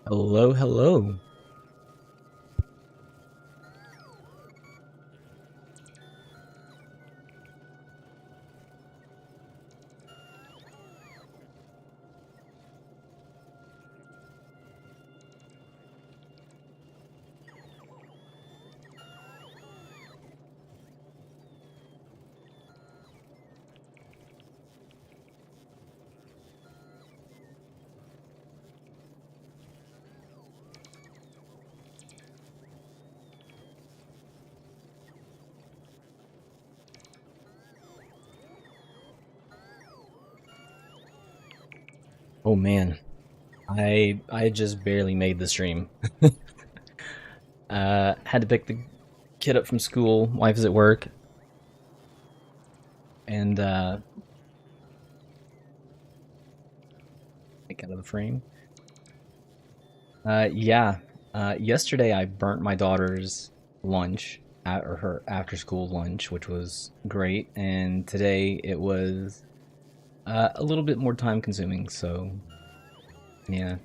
Hello, hello. Oh man, I just barely made the stream. Had to pick the kid up from school. Wife is at work, and take out of the frame. Yeah. Yesterday I burnt my daughter's lunch at or her after school lunch, which was great, and today it was a little bit more time consuming. So yeah.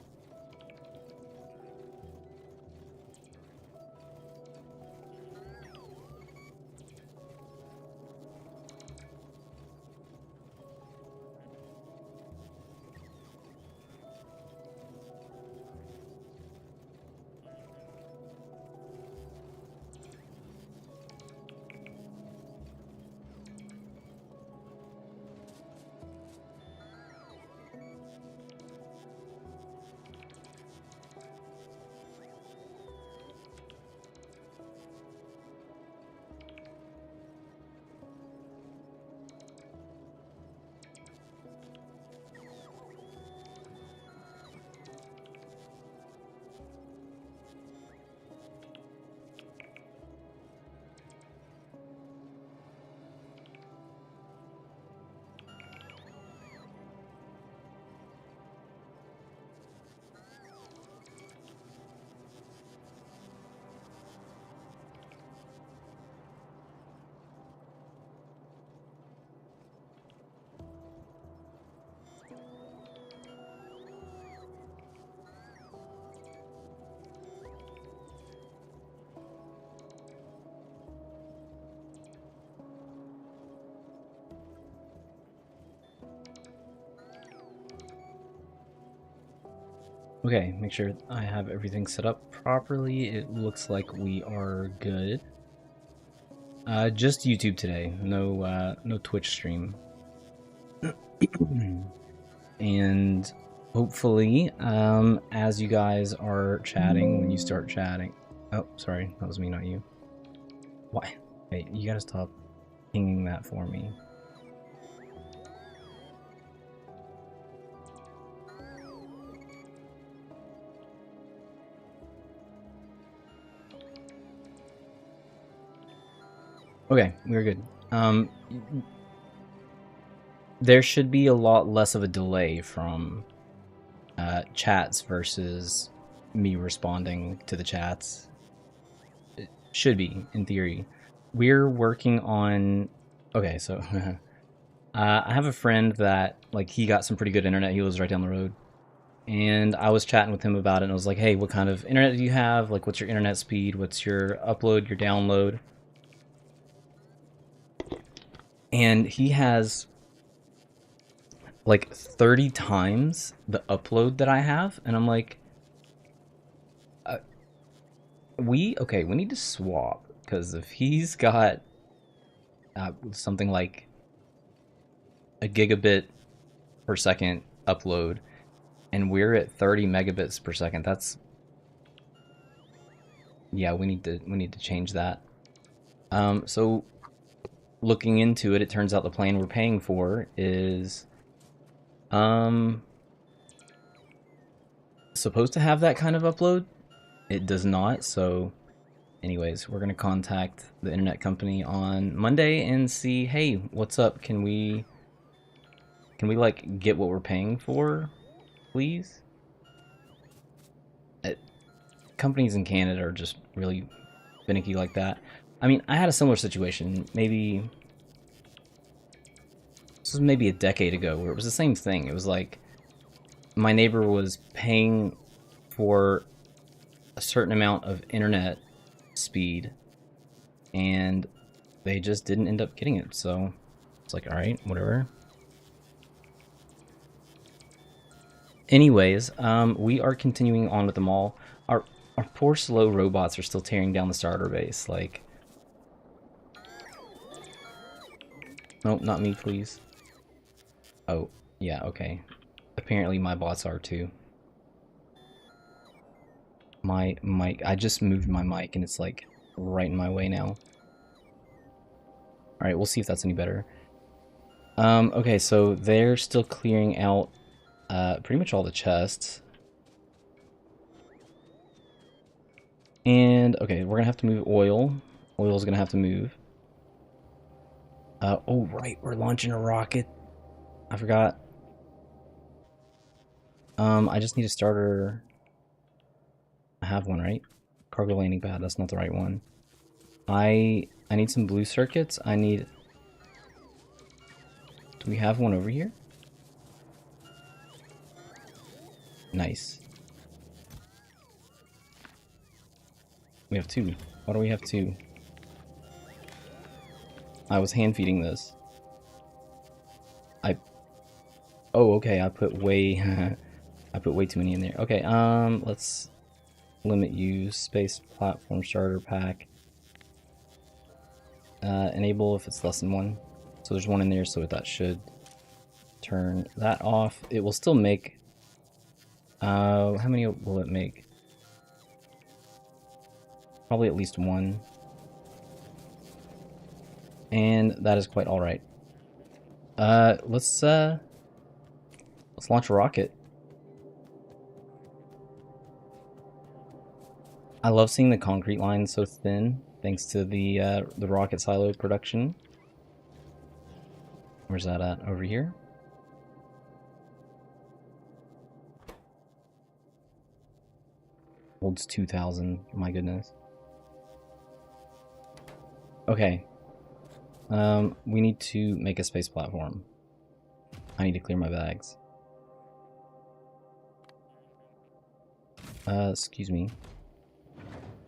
Okay, make sure I have everything set up properly. It looks like we are good. Just YouTube today. No Twitch stream. And hopefully, as you guys are chatting, when you start chatting. Oh, sorry, that was me, not you. Why? Hey, you gotta stop pinging that for me. Okay, we're good. There should be a lot less of a delay from chats versus me responding to the chats. It should be, in theory. We're working on. Okay, so I have a friend that like he got some pretty good internet. He lives right down the road, and I was chatting with him about it. And I was like, "Hey, what kind of internet do you have? Like, what's your internet speed? What's your upload? Your download?" And he has like 30 times the upload that I have, and I'm like, uh, we need to swap because if he's got something like a gigabit per second upload and we're at 30 megabits per second, that's yeah, we need to change that. So looking into it, it turns out the plan we're paying for is um supposed to have that kind of upload. It does not, so anyways, we're gonna contact the internet company on Monday and see, hey, what's up? Can we like get what we're paying for, please? Uh, Companies in Canada are just really finicky like that. I mean, I had a similar situation. Maybe this was maybe a decade ago where it was the same thing. It was like my neighbor was paying for a certain amount of internet speed, and they just didn't end up getting it, so it's like, alright, whatever. Anyways, we are continuing on with the mall. Our poor slow robots are still tearing down the starter base, like... Nope, not me, please. Oh, yeah, okay. Apparently my bots are too. My mic, I just moved my mic and it's like right in my way now. Alright, we'll see if that's any better. Okay, so they're still clearing out pretty much all the chests. And, okay, we're gonna have to move oil. Oil's gonna have to move. Oh, right, we're launching a rocket. I forgot. I just need a starter. I have one, right? Cargo landing pad, that's not the right one. I need some blue circuits. I need... Do we have one over here? Nice. We have two. Why do we have two? I was hand feeding this. Oh, okay, I put way... I put way too many in there. Okay, let's limit use. Space platform starter pack. Enable if it's less than one. So there's one in there, so that should turn that off. It will still make... how many will it make? Probably at least one. And that is quite alright. Let's launch a rocket. I love seeing the concrete line so thin, thanks to the rocket silo production. Where's that at? Over here? Holds 2,000. My goodness. Okay. We need to make a space platform. I need to clear my bags. Excuse me.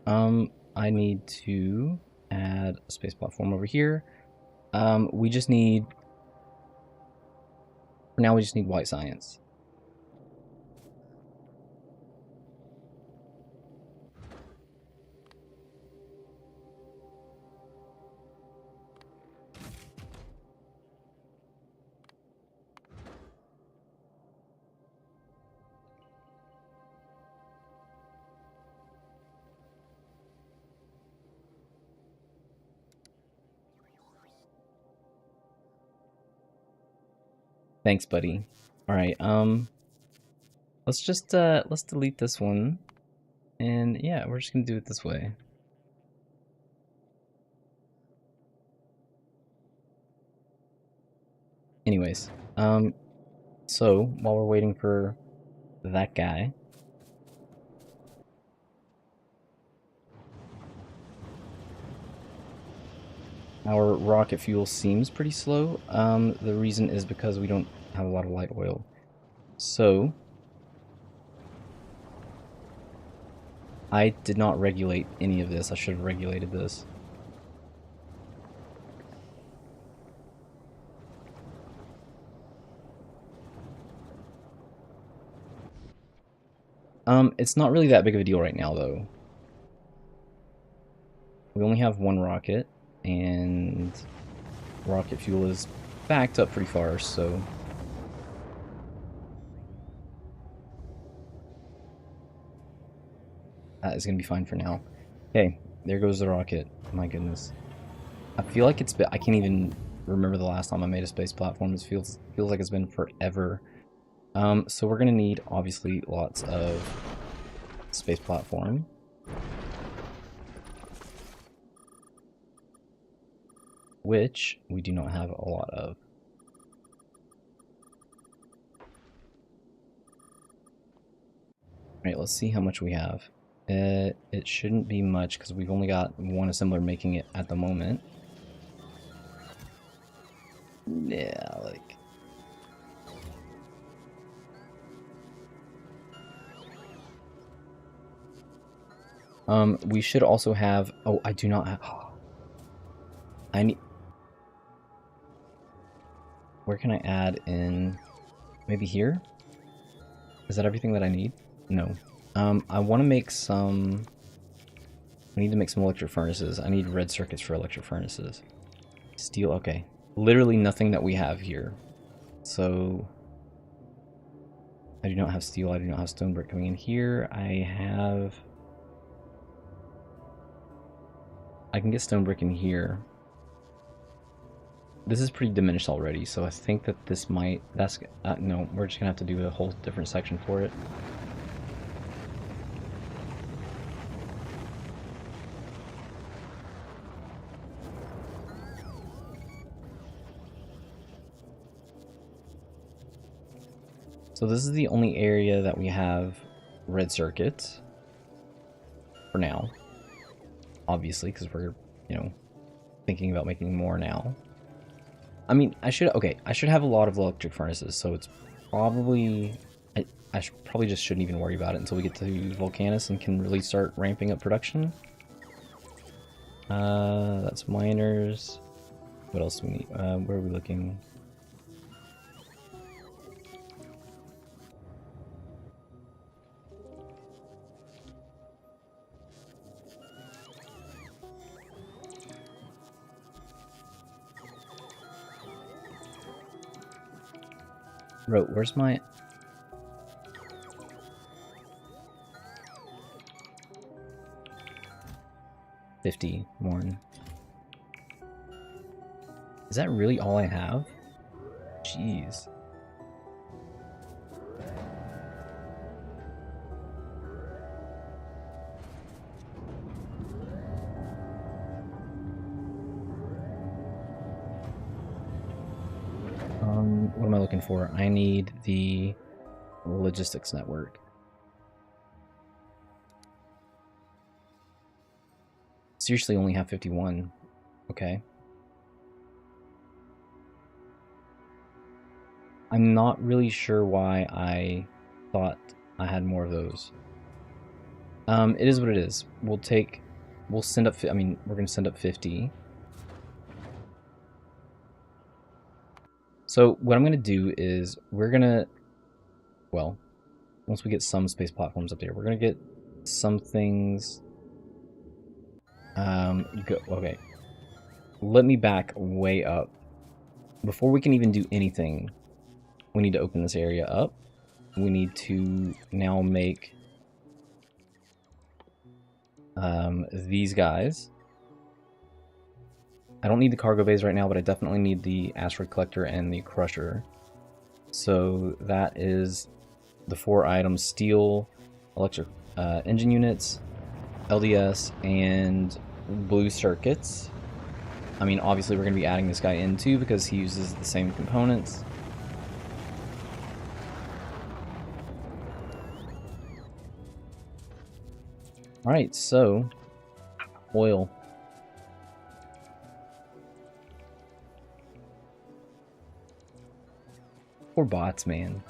I need to add a space platform over here. We just need... For now, we just need white science. Thanks, buddy. Alright, let's just, let's delete this one. And yeah, we're just gonna do it this way. Anyways, so while we're waiting for that guy, our rocket fuel seems pretty slow. The reason is because we don't have a lot of light oil. So, I did not regulate any of this. I should have regulated this. It's not really that big of a deal right now, though. We only have one rocket, and rocket fuel is backed up pretty far, so... That is going to be fine for now. Okay, there goes the rocket. My goodness. I feel like it's been... I can't even remember the last time I made a space platform. It feels like it's been forever. So we're going to need, obviously, lots of space platform. Which we do not have a lot of. Alright, let's see how much we have. It shouldn't be much because we've only got one assembler making it at the moment. Yeah, like... We should also have... Oh, I do not have... I need... Where can I add in? Maybe here? Is that everything that I need? No. I want to make some... I need to make some electric furnaces. I need red circuits for electric furnaces. Steel, okay. Literally nothing that we have here. So... I do not have steel, I do not have stone brick coming in here. I can get stone brick in here. This is pretty diminished already, so I think that this might... no, we're just gonna have to do a whole different section for it. So this is the only area that we have red circuits. For now. Obviously, because we're, you know, thinking about making more now. I mean, I should have a lot of electric furnaces, so it's probably... I probably just shouldn't even worry about it until we get to Volcanus and can really start ramping up production. That's miners. What else do we need? Where are we looking? Bro, where's my... $51. Is that really all I have? Jeez. What am I looking for? I need the logistics network. Seriously, only have 51. Okay. I'm not really sure why I thought I had more of those. It is what it is. We'll send up, we're going to send up 50. So what I'm going to do is we're going to, well, once we get some space platforms up there, we're going to get some things. Okay. Let me back way up. Before we can even do anything, we need to open this area up. We need to now make these guys. I don't need the cargo bays right now, but I definitely need the asteroid collector and the crusher. So that is the 4 items: steel, electric engine units, LDS, and blue circuits. I mean, obviously we're going to be adding this guy in too because he uses the same components. Alright, so oil. Poor bots, man.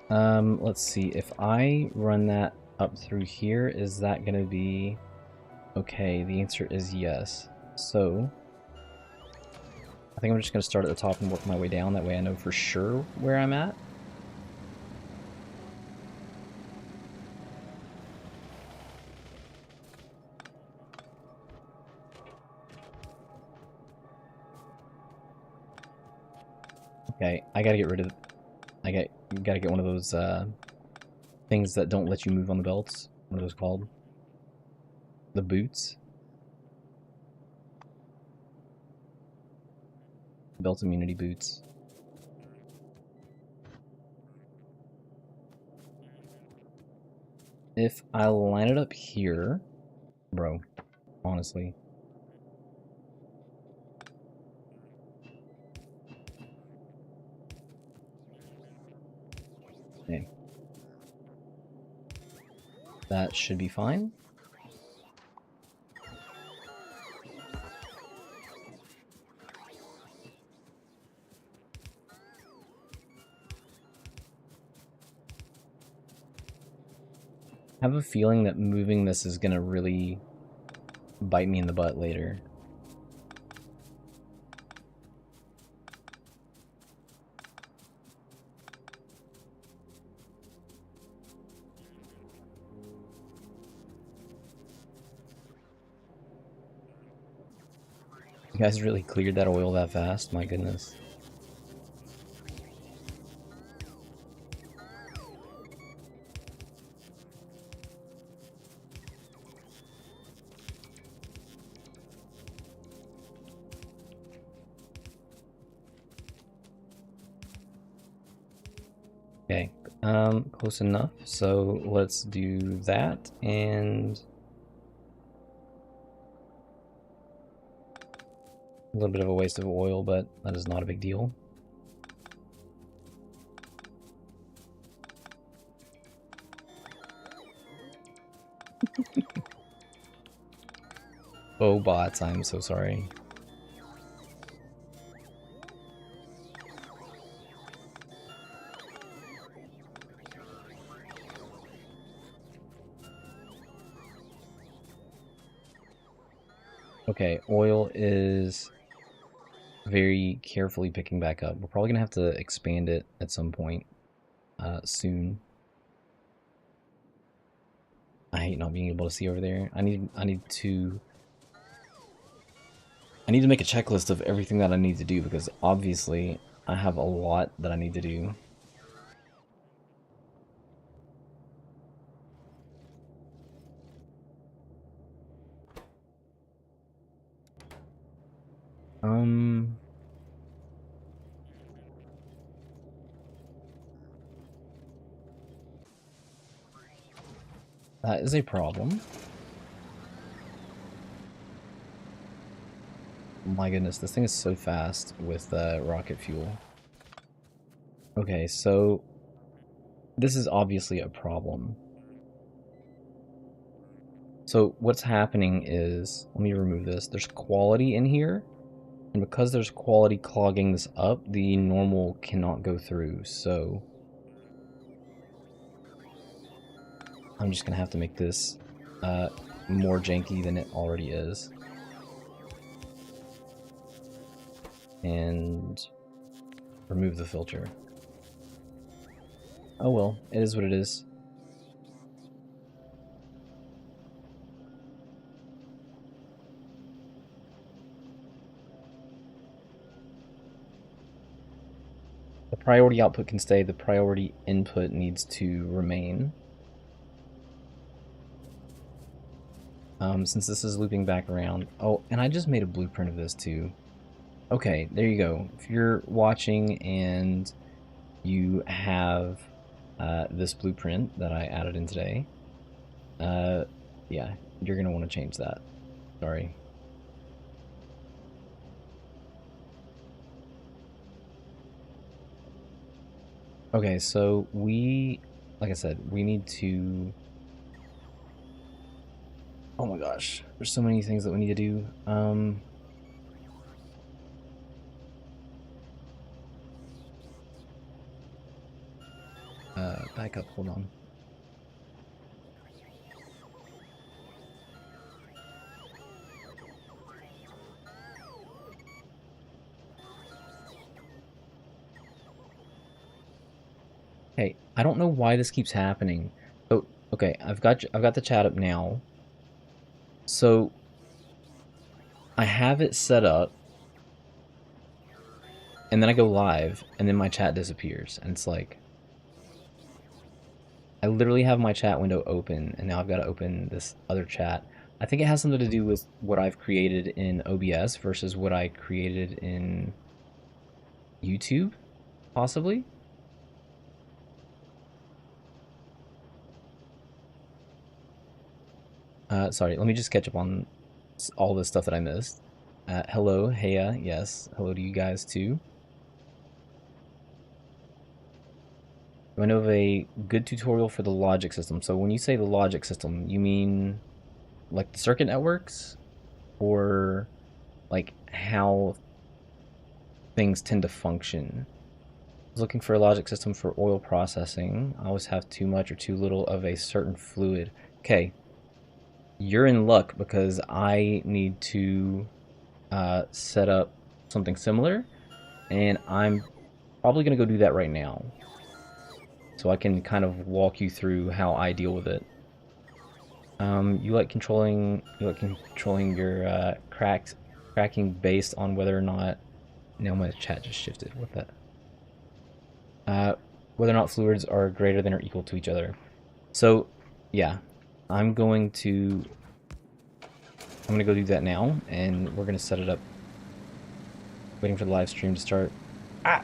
Let's see. If I run that up through here, is that going to be... Okay, the answer is yes. So, I think I'm just going to start at the top and work my way down. That way I know for sure where I'm at. Okay, I gotta get rid of... gotta get one of those, things that don't let you move on the belts. What are those called? The boots? Belt immunity boots. If I line it up here... Bro, honestly... Okay. That should be fine. I have a feeling that moving this is gonna really bite me in the butt later. You guys really cleared that oil that fast? My goodness. Okay, close enough. So let's do that and a little bit of a waste of oil, but that is not a big deal. Oh, bots, I'm so sorry. Okay, oil is very carefully picking back up. We're probably gonna have to expand it at some point soon. I hate not being able to see over there. I need to make a checklist of everything that I need to do because obviously I have a lot that I need to do. Um, that is a problem. My goodness, this thing is so fast with rocket fuel. Okay, so this is obviously a problem. So what's happening is, let me remove this. There's quality in here, and because there's quality clogging this up, the normal cannot go through. So I'm just gonna have to make this more janky than it already is. And remove the filter. Oh well, it is what it is. The priority output can stay, the priority input needs to remain. Since this is looping back around. Oh, and I just made a blueprint of this too. Okay, there you go. If you're watching and you have this blueprint that I added in today, yeah, you're going to want to change that. Sorry. Okay, so like I said, we need to... Oh my gosh, there's so many things that we need to do. Back up, hold on. Okay, I don't know why this keeps happening. Oh, okay, I've got the chat up now. So I have it set up, and then I go live, and then my chat disappears, and it's like I literally have my chat window open, and now I've got to open this other chat. I think it has something to do with what I've created in OBS versus what I created in YouTube, possibly. Sorry, let me just catch up on all this stuff that I missed. Hello, Heya, yes. Hello to you guys too. Do I know of a good tutorial for the logic system? So when you say the logic system, you mean like the circuit networks? Or like how things tend to function? was looking for a logic system for oil processing. I always have too much or too little of a certain fluid. Okay, you're in luck because I need to set up something similar, and I'm probably going to go do that right now. So I can kind of walk you through how I deal with it. You like controlling your cracking based on whether or not. No, my chat just shifted. What the? Whether or not fluids are greater than or equal to each other. So, yeah, I'm going to go do that now, and we're gonna set it up. Waiting for the live stream to start. Ah.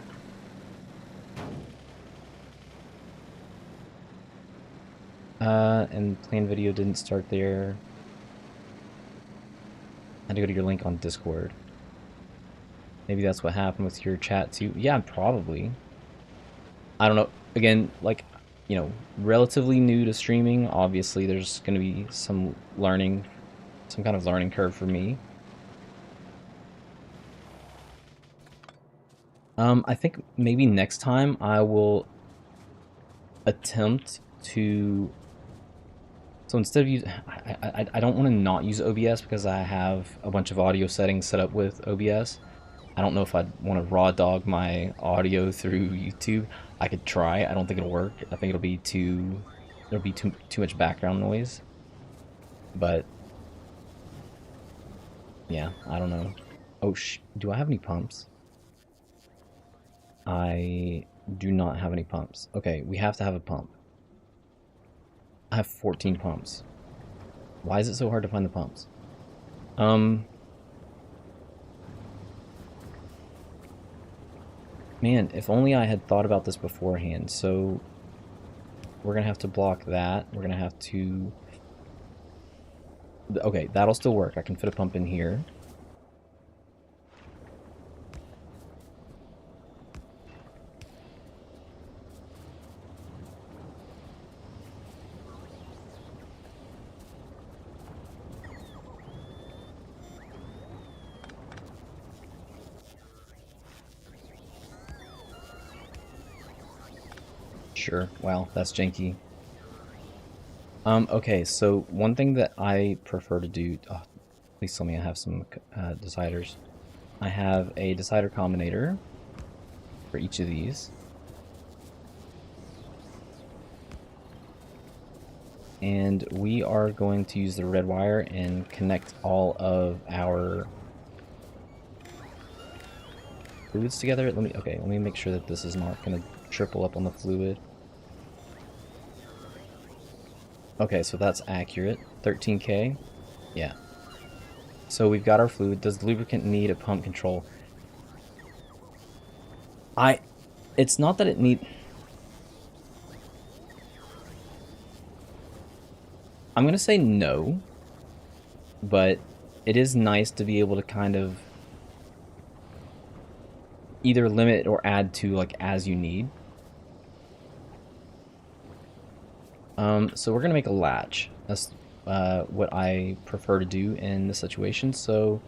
And plain video didn't start there. I had to go to your link on Discord. Maybe that's what happened with your chat too. Yeah, probably. I don't know. Again, like, you know, relatively new to streaming. Obviously, there's going to be some learning, some kind of learning curve for me. I think maybe next time I will attempt to. So instead of using, I don't want to not use OBS because I have a bunch of audio settings set up with OBS. I don't know if I'd want to raw dog my audio through YouTube. I could try. I don't think it'll work. I think there'll be too much background noise. But yeah, I don't know. Oh, do I have any pumps? I do not have any pumps. Okay, we have to have a pump. I have 14 pumps. Why is it so hard to find the pumps? Man, if only I had thought about this beforehand. So we're gonna have to block that. We're gonna have to... Okay, that'll still work. I can fit a pump in here. Sure. Wow, that's janky. Okay, so one thing that I prefer to do... Oh, please tell me I have some deciders. I have a decider combinator for each of these. And we are going to use the red wire and connect all of our fluids together. Let me make sure that this is not going to triple up on the fluid. Okay, so that's accurate. 13K. Yeah. So we've got our fluid. Does the lubricant need a pump control? It's not that it need... I'm going to say no, but it is nice to be able to kind of either limit or add to, like, as you need. So we're going to make a latch. That's what I prefer to do in this situation. So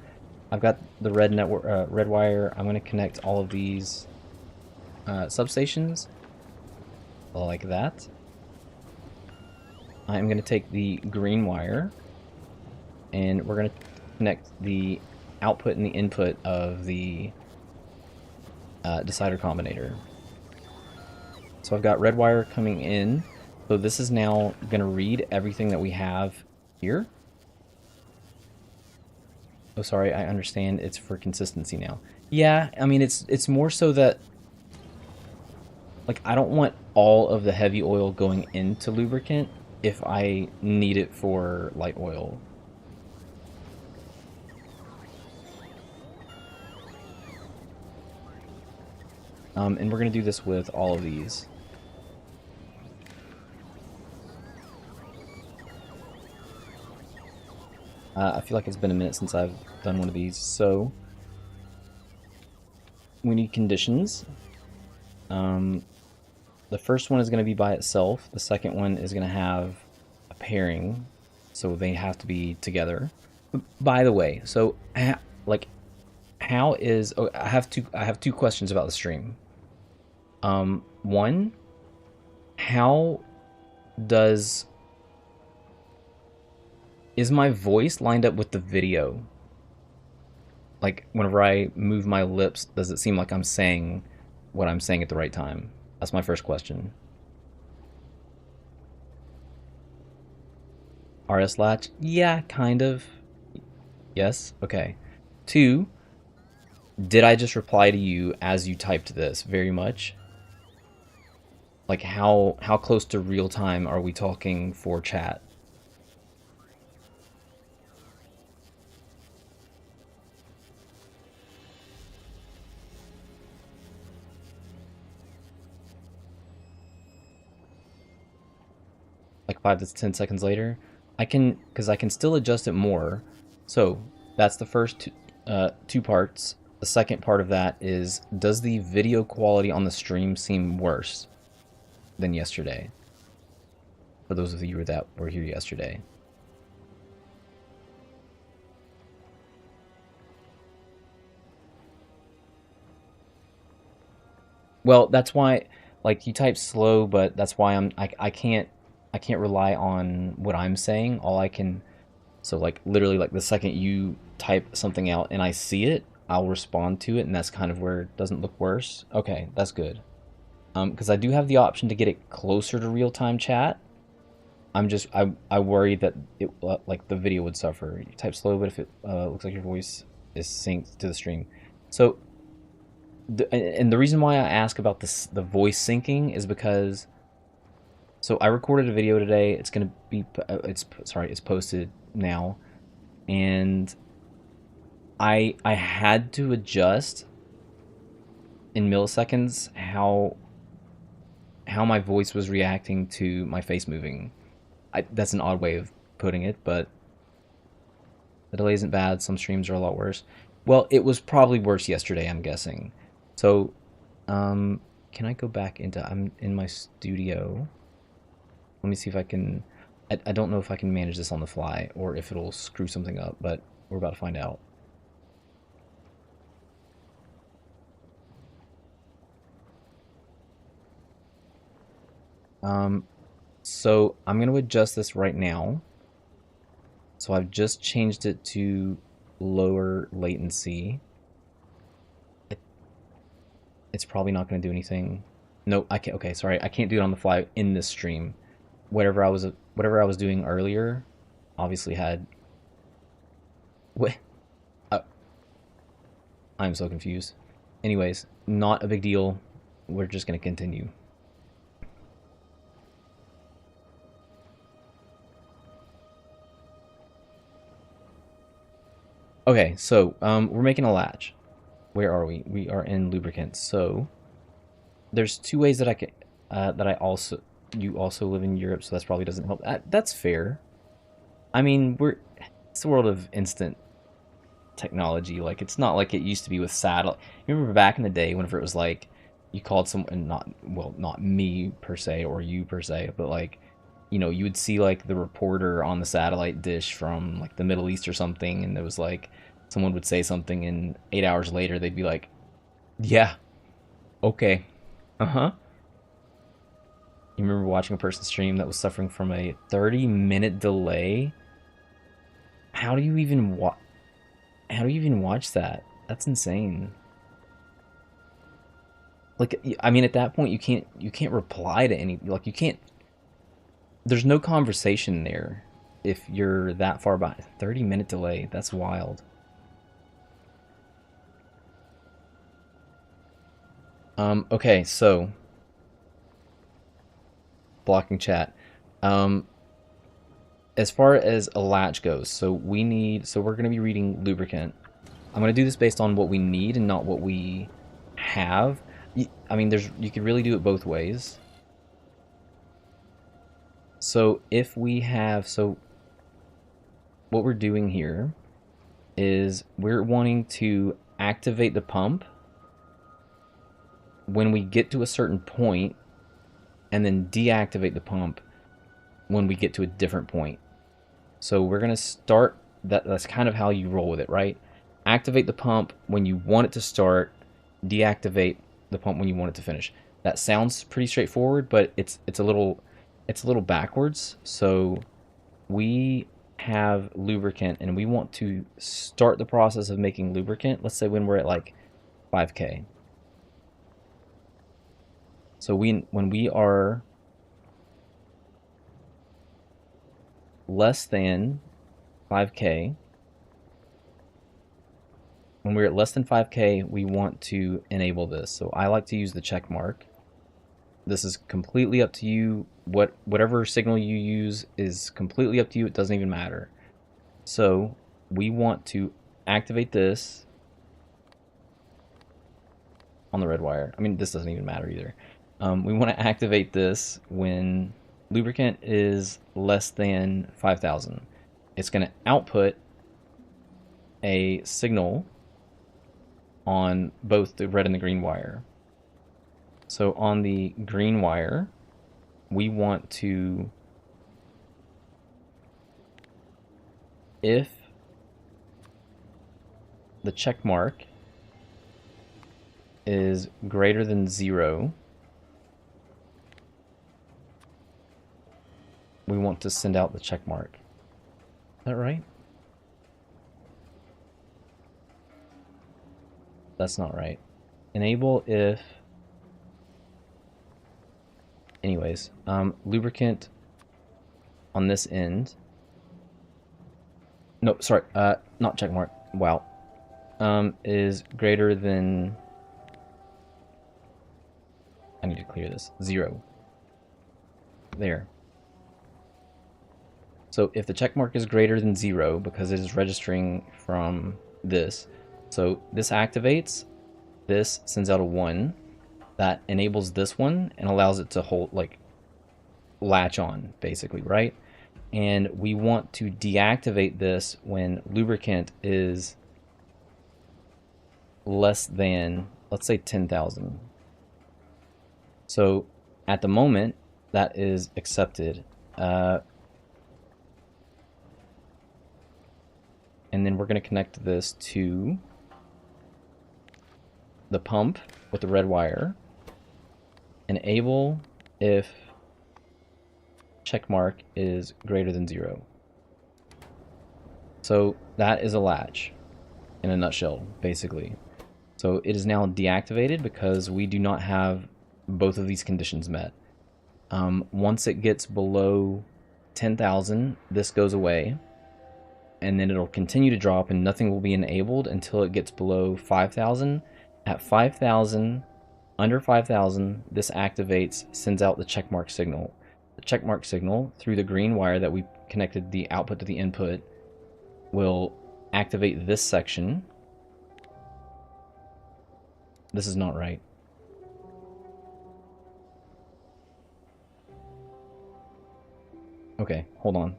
I've got the red wire. I'm going to connect all of these substations like that. I'm going to take the green wire and we're going to connect the output and the input of the decider combinator. So I've got red wire coming in. So this is now going to read everything that we have here. Oh, sorry, I understand it's for consistency now. Yeah, I mean, it's more so that, like, I don't want all of the heavy oil going into lubricant if I need it for light oil. And we're going to do this with all of these. I feel like it's been a minute since I've done one of these, so we need conditions. The first one is going to be by itself. The second one is going to have a pairing, so they have to be together. By the way, so like, how is... Oh, I have two questions about the stream. One, how does is my voice lined up with the video? Like whenever I move my lips, does it seem like I'm saying what I'm saying at the right time? That's my first question. RS latch? Yeah, kind of. Yes. Okay. Two, did I just reply to you as you typed this? Very much. Like how close to real time are we talking for chat? Like 5 to 10 seconds later? Because I can still adjust it more. So that's the first two parts. The second part of that is, does the video quality on the stream seem worse than yesterday? For those of you that were here yesterday. Well, that's why, like, you type slow, but that's why I can't rely on what I'm saying. All I can, so like literally like the second you type something out and I see it, I'll respond to it, and that's kind of where it doesn't look worse. Okay, that's good. Because I do have the option to get it closer to real time chat. I worry that it like the video would suffer. You type slow, but if it looks like your voice is synced to the stream, so and the reason why I ask about this the voice syncing is because so I recorded a video today. It's gonna be it's posted now, and I had to adjust in milliseconds how my voice was reacting to my face moving. That's an odd way of putting it, but the delay isn't bad. Some streams are a lot worse. Well, it was probably worse yesterday, I'm guessing. So, can I go back into? I'm in my studio. Let me see if I can. I don't know if I can manage this on the fly or if it'll screw something up, but we're about to find out. So I'm going to adjust this right now. So I've just changed it to lower latency. It's probably not going to do anything. No, I can't. Okay, sorry, I can't do it on the fly in this stream. Whatever I was doing earlier, obviously had. What? Uh, I'm so confused. Anyways, not a big deal. We're just going to continue. Okay, so we're making a latch. Where are we? We are in lubricants. So there's two ways that I can that I also you also live in Europe, so that probably doesn't help. That's fair. I mean, it's the world of instant technology. Like it's not like it used to be with satellite. You remember back in the day whenever it was like you called someone, not me per se or you per se, but like you would see like the reporter on the satellite dish from like the Middle East or something, and there was like someone would say something, and 8 hours later they'd be like, "Yeah, okay, uh-huh." You remember watching a person stream that was suffering from a 30-minute delay? How do you even watch that? That's insane. Like, I mean, at that point, you can't reply to any, like, you can't. There's no conversation there if you're that far behind. 30-minute delay. That's wild. Okay, so blocking chat. Um, as far as a latch goes, so we're going to be reading lubricant. I'm going to do this based on what we need and not what we have. I mean, you could really do it both ways. So if we have, so what we're doing here is we're wanting to activate the pump when we get to a certain point, and then deactivate the pump when we get to a different point. So we're going to start, that's kind of how you roll with it, right? Activate the pump when you want it to start, deactivate the pump when you want it to finish. That sounds pretty straightforward, but it's a little backwards. So we have lubricant and we want to start the process of making lubricant. Let's say when we're at like 5K. So when we are less than 5K, when we're at less than 5K, we want to enable this. So I like to use the check mark. This is completely up to you. Whatever signal you use is completely up to you. It doesn't even matter. So we want to activate this on the red wire. I mean, this doesn't even matter either. We want to activate this when lubricant is less than 5,000. It's going to output a signal on both the red and the green wire. So on the green wire, we want to, if the check mark is greater than 0, we want to send out the check mark. Is that right? That's not right. Enable if, anyways, lubricant on this end. No, sorry, not check mark. Wow. Is greater than, I need to clear this, 0. There. So if the check mark is greater than 0, because it is registering from this, so this activates, this sends out a 1, that enables this one and allows it to hold, like, latch on, basically, right? And we want to deactivate this when lubricant is less than, let's say, 10,000. So at the moment, that is accepted. And then we're going to connect this to the pump with the red wire. Enable if check mark is greater than 0. So that is a latch in a nutshell, basically. So it is now deactivated because we do not have both of these conditions met. Once it gets below 10,000, this goes away, and then it'll continue to drop and nothing will be enabled until it gets below 5,000. At 5,000, under 5,000, this activates, sends out the checkmark signal. The checkmark signal through the green wire that we connected the output to the input will activate this section. This is not right. Okay, hold on.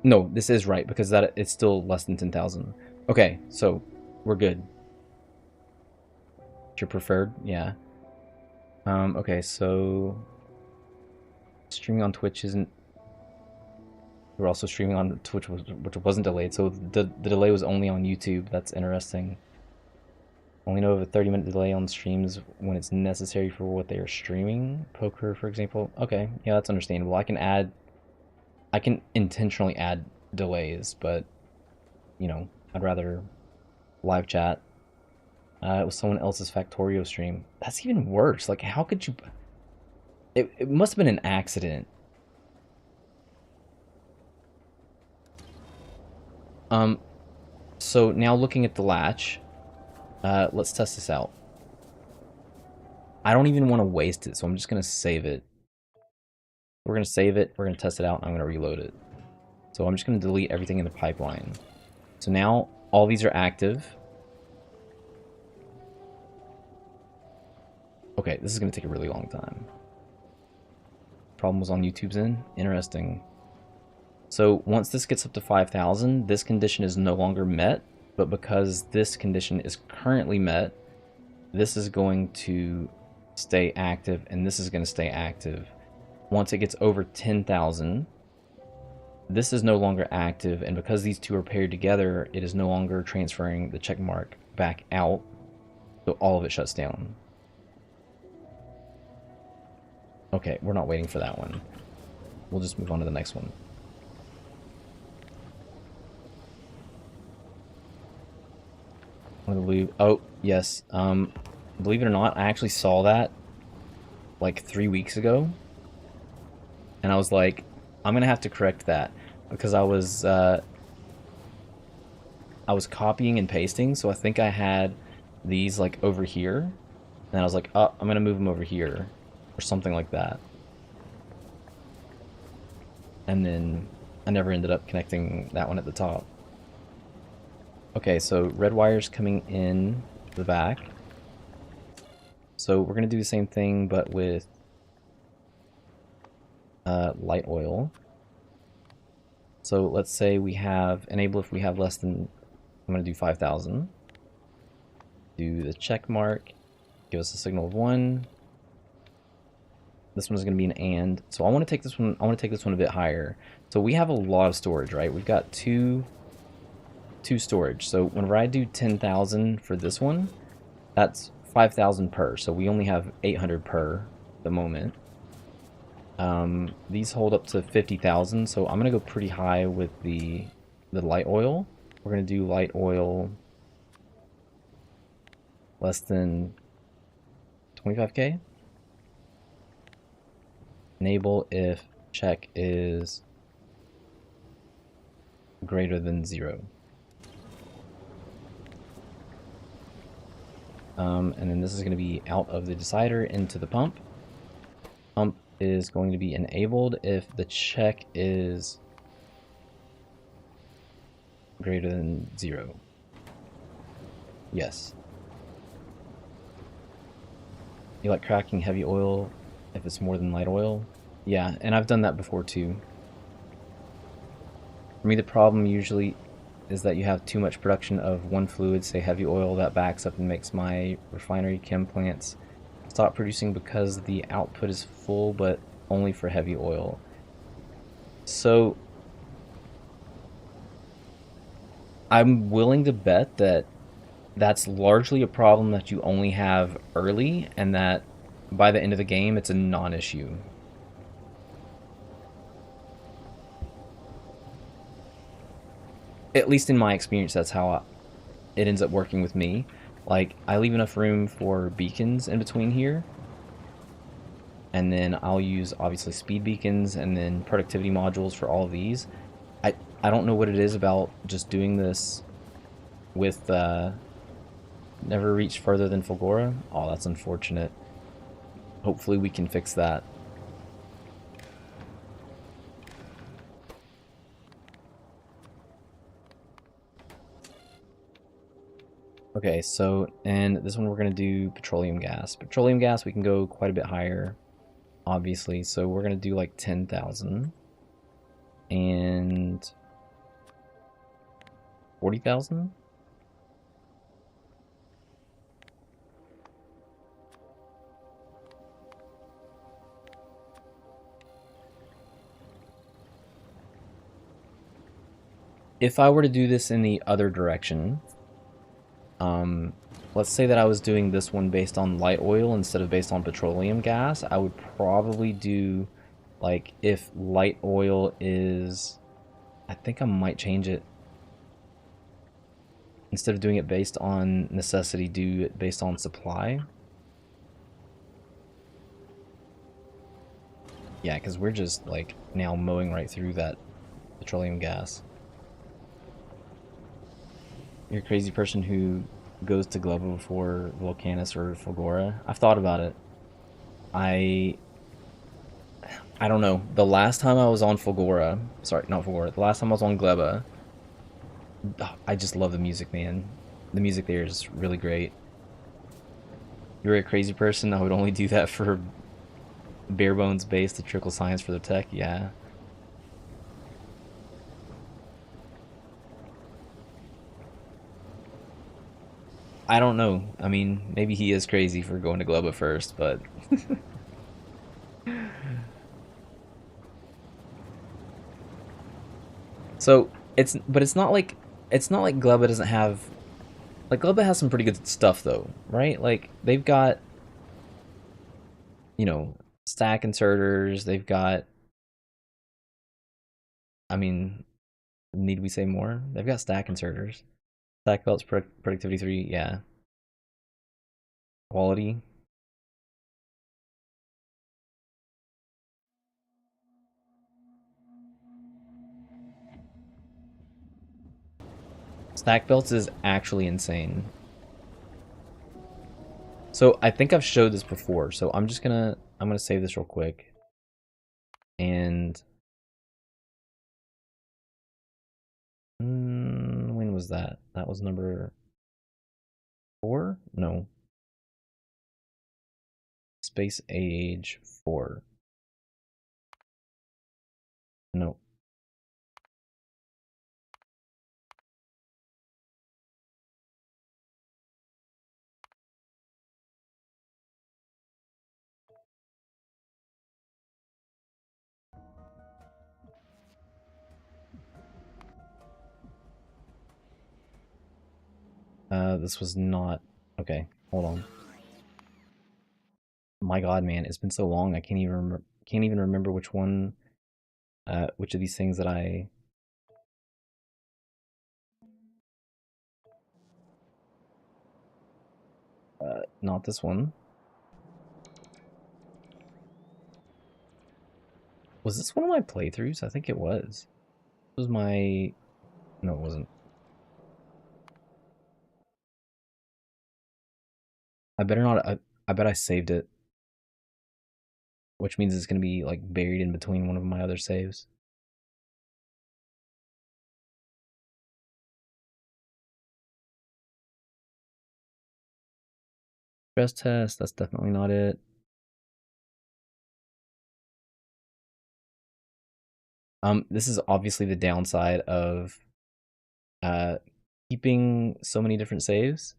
No, this is right because that it's still less than 10,000. Okay, so we're good. Your preferred, yeah. Okay, so streaming on Twitch isn't. We're also streaming on Twitch, which wasn't delayed, so the delay was only on YouTube. That's interesting. Only know of a 30-minute delay on streams when it's necessary for what they are streaming. Poker, for example. Okay, yeah, that's understandable. I can intentionally add delays, but you know, I'd rather live chat. It was someone else's Factorio stream. That's even worse. Like, how could you? It must have been an accident. So now looking at the latch, let's test this out. I don't even want to waste it, so I'm just gonna save it. We're gonna save it. We're gonna test it out. And I'm gonna reload it. So I'm just gonna delete everything in the pipeline. So now all these are active. Okay, this is going to take a really long time. Problem was on YouTube's end. Interesting. So once this gets up to 5,000, this condition is no longer met, but because this condition is currently met, this is going to stay active and this is going to stay active. Once it gets over 10,000, this is no longer active, and because these two are paired together, it is no longer transferring the check mark back out. So all of it shuts down. Okay, we're not waiting for that one. We'll just move on to the next one. I believe. Oh, yes. Believe it or not, I actually saw that like 3 weeks ago, and I was like, I'm gonna have to correct that because I was copying and pasting, so I think I had these like over here, and I was like, oh, I'm gonna move them over here, or something like that, and then I never ended up connecting that one at the top. Okay, so red wire's coming in the back. So we're gonna do the same thing, but with light oil. So let's say we have enable if we have less than, I'm gonna do 5,000. Do the check mark, give us a signal of 1. This one is gonna be an and. So I want to take this one. I want to take this one a bit higher. So we have a lot of storage, right? We've got two storage. So whenever I do 10,000 for this one, that's 5,000 per. So we only have 800 per at the moment. These hold up to 50,000, so I'm gonna go pretty high with the light oil. We're gonna do light oil less than 25k. Enable if check is greater than 0. And then this is going to be out of the decider into the pump. Pump is going to be enabled if the check is greater than 0. Yes. You like cracking heavy oil if it's more than light oil? Yeah, and I've done that before too. For me, the problem usually is that you have too much production of one fluid, say heavy oil, that backs up and makes my refinery chem plants stop producing because the output is full, but only for heavy oil. So I'm willing to bet that that's largely a problem that you only have early, and that by the end of the game it's a non-issue. At least in my experience, that's how it ends up working with me. Like, I leave enough room for beacons in between here, and then I'll use obviously speed beacons and then productivity modules for all of these. I don't know what it is about just doing this with never reach further than Fulgora. Oh, that's unfortunate. Hopefully we can fix that. Okay, so, and this one we're going to do petroleum gas. Petroleum gas, we can go quite a bit higher, obviously. So we're going to do like 10,000 and 40,000. If I were to do this in the other direction, let's say that I was doing this one based on light oil instead of based on petroleum gas, I would probably do, like, if light oil is, I think I might change it. Instead of doing it based on necessity, do it based on supply. Yeah, because we're just, like, now mowing right through that petroleum gas. You're a crazy person who goes to Globo before Volcanus or Fulgora. I've thought about it. I don't know. The last time I was on Fulgora, sorry, not Fulgora, the last time I was on Gleba, I just love the music, man. The music there is really great. You're a crazy person. I would only do that for bare bones base to trickle science for the tech. Yeah. I don't know. I mean, maybe he is crazy for going to Gleba first, but so it's not like Gleba doesn't have Like, Globet has some pretty good stuff, though, right? Like, they've got, you know, stack inserters. They've got, I mean, need we say more? They've got stack inserters. Stack belts, productivity 3, yeah. Quality. Stack belts is actually insane. So I think I've showed this before, so I'm gonna save this real quick. And when was that? That was number 4? No. Space Age 4. No. This was not. Okay, hold on. My God, man, it's been so long. I can't even remember which one, which of these things that I. Not this one. Was this one of my playthroughs? I think it was. This was my. No, it wasn't. I better not. I bet I saved it, which means it's gonna be like buried in between one of my other saves. Stress test. That's definitely not it. This is obviously the downside of uh keeping so many different saves.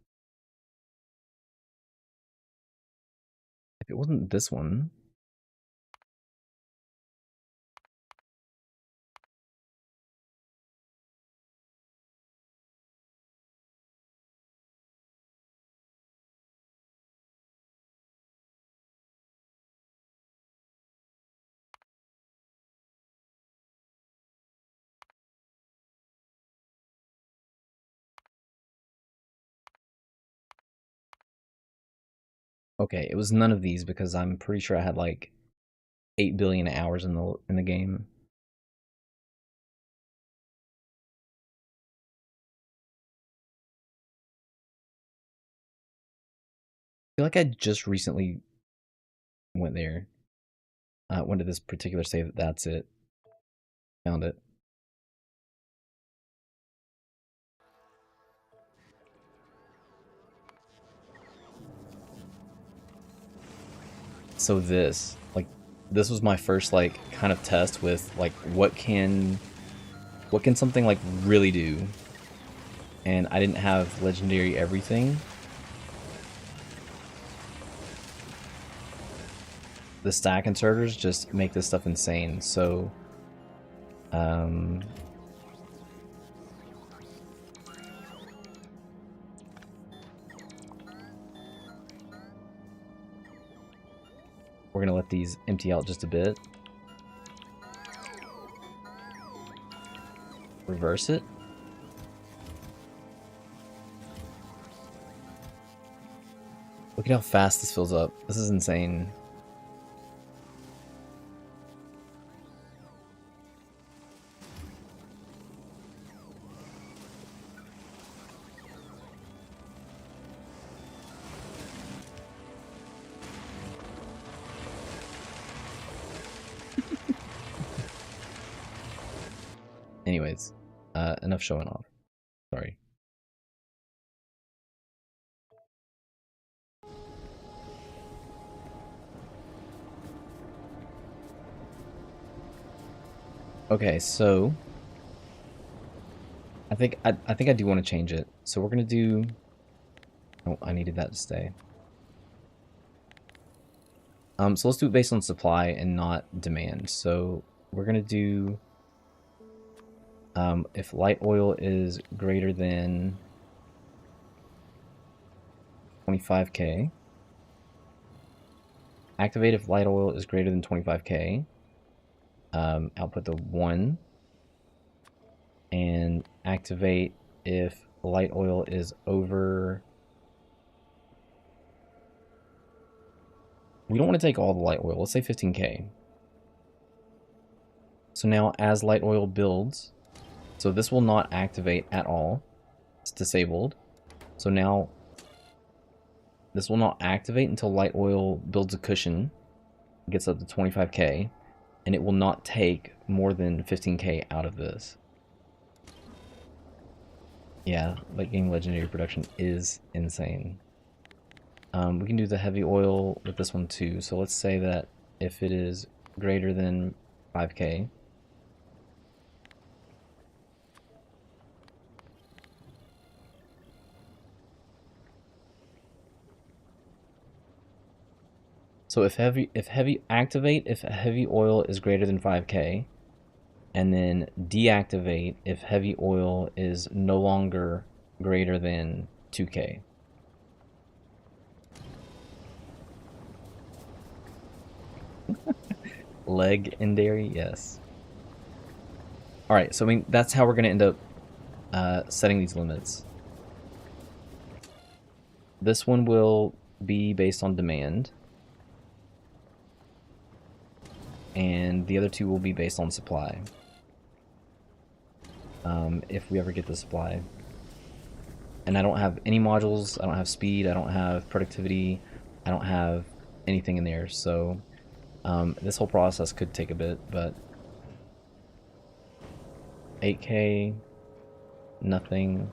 If it wasn't this one, okay, it was none of these because I'm pretty sure I had like 8 billion hours in the game. I feel like I just recently went there. Went to this particular save. That's it. Found it. So this was my first like kind of test with like what can something like really do? And I didn't have legendary everything. The stack inserters just make this stuff insane. So um we're gonna let these empty out just a bit. Reverse it. Look at how fast this fills up. This is insane. Anyways, enough showing off. Sorry. Okay, so I think I do want to change it. So we're gonna do. Oh, I needed that to stay. So let's do it based on supply and not demand. So we're gonna do. If light oil is greater than 25k. Activate if light oil is greater than 25k. Output the 1. And activate if light oil is over... We don't want to take all the light oil. Let's say 15k. So now as light oil builds, so this will not activate at all. It's disabled. So now this will not activate until light oil builds a cushion, gets up to 25k, and it will not take more than 15k out of this. Yeah, late game legendary production is insane. We can do the heavy oil with this one too. So let's say that if it is greater than 5k, so if heavy activate if heavy oil is greater than 5k, and then deactivate if heavy oil is no longer greater than 2k. Legendary, yes. Alright, so I mean, that's how we're going to end up setting these limits. This one will be based on demand, and the other two will be based on supply. If we ever get the supply. And I don't have any modules, I don't have speed, I don't have productivity, I don't have anything in there, so this whole process could take a bit, but 8k, nothing.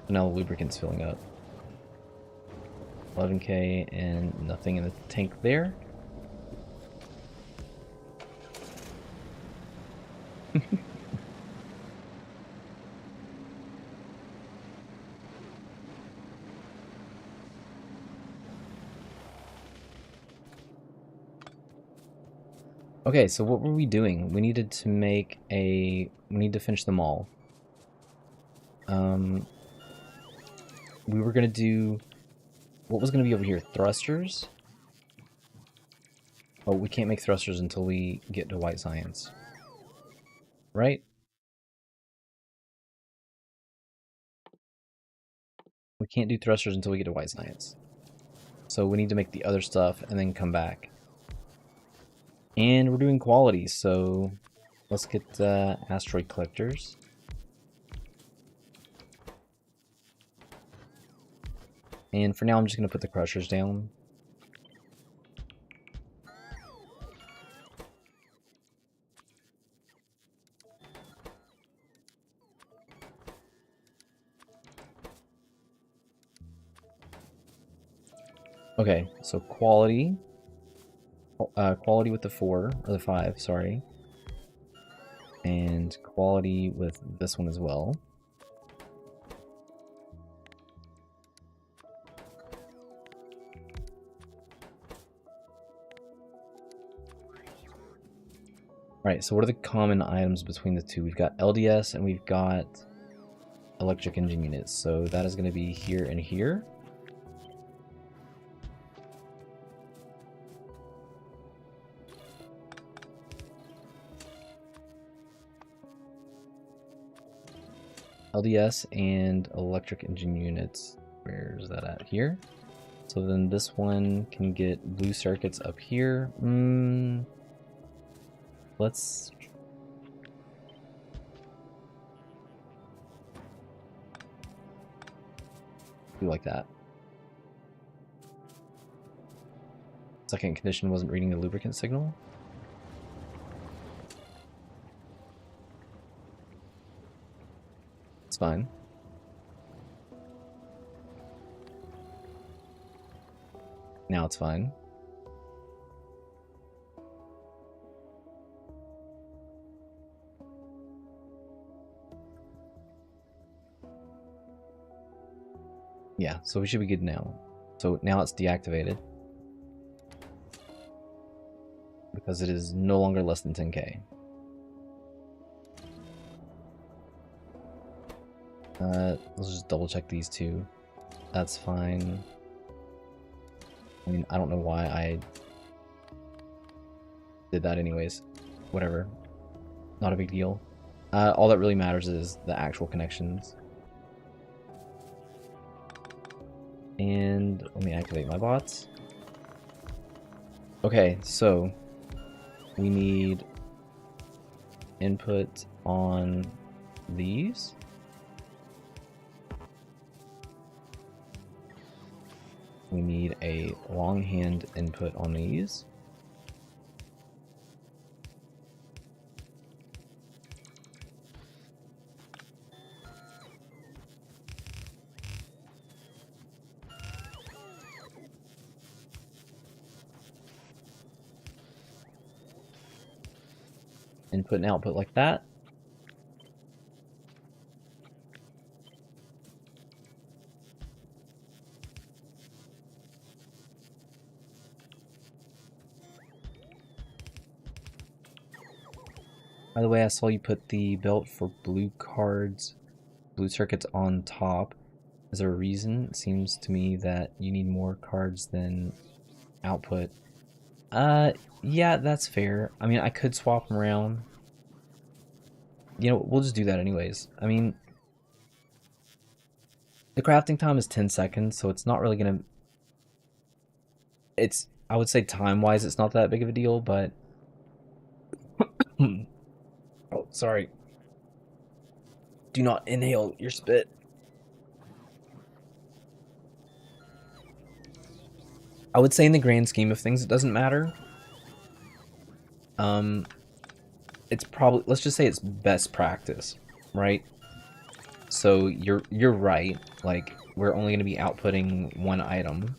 Now the lubricant's filling up. 11k and nothing in the tank there. Okay, so what were we doing? We needed to make a... We need to finish them all. We were going to do... What was going to be over here? Thrusters? Oh, we can't make thrusters until we get to white science. Right? We can't do thrusters until we get to white science. So we need to make the other stuff and then come back. And we're doing quality, so let's get asteroid collectors. And for now, I'm just going to put the crushers down. Okay, so quality. Quality with the 4, or the 5, sorry. And quality with this one as well. Alright, so what are the common items between the two? We've got LDS and we've got electric engine units. So that is going to be here and here. LDS and electric engine units. Where's that at? Here. So then this one can get blue circuits up here. Let's... do like that. Second condition wasn't reading the lubricant signal. It's fine. Now it's fine. Yeah, so we should be good now. So now it's deactivated. Because it is no longer less than 10k. Let's just double check these two. That's fine. I mean, I don't know why I did that anyways. Whatever. Not a big deal. All that really matters is the actual connections. And let me activate my bots. Okay, so we need input on these. We need a longhand input on these. Input and output like that. By the way, I saw you put the belt for blue cards, blue circuits on top. Is there a reason? It seems to me that you need more cards than output. Yeah, that's fair. I mean, I could swap them around. You know, we'll just do that anyways. I mean, the crafting time is 10 seconds, so it's not really gonna... It's, I would say time-wise, it's not that big of a deal, but... Oh, sorry. Do not inhale your spit. I would say in the grand scheme of things, it doesn't matter. It's probably, let's just say it's best practice, right? So you're right. Like, we're only going to be outputting one item.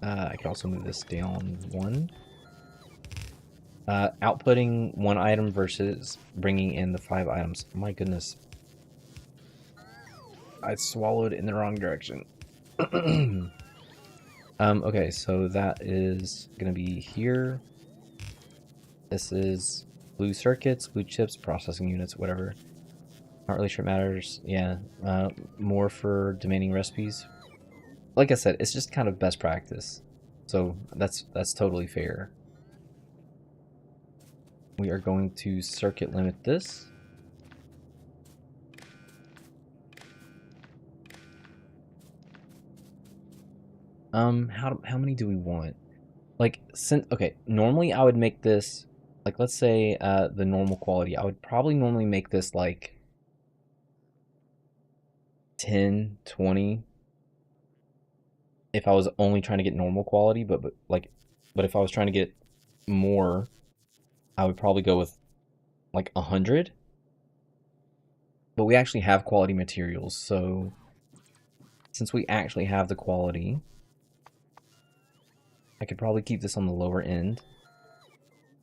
I can also move this down one. Outputting one item versus bringing in the 5 items. My goodness. I swallowed in the wrong direction. Okay, so that is going to be here. This is blue circuits, blue chips, processing units, whatever. Not really sure it matters. Yeah, more for demanding recipes. Like I said, it's just kind of best practice. So that's totally fair. We are going to circuit limit this. How many do we want? Like, okay, normally I would make this, like, let's say the normal quality. I would probably normally make this like 10, 20 if I was only trying to get normal quality, but if I was trying to get more, I would probably go with like 100. But we actually have quality materials, so since we actually have the quality, I could probably keep this on the lower end.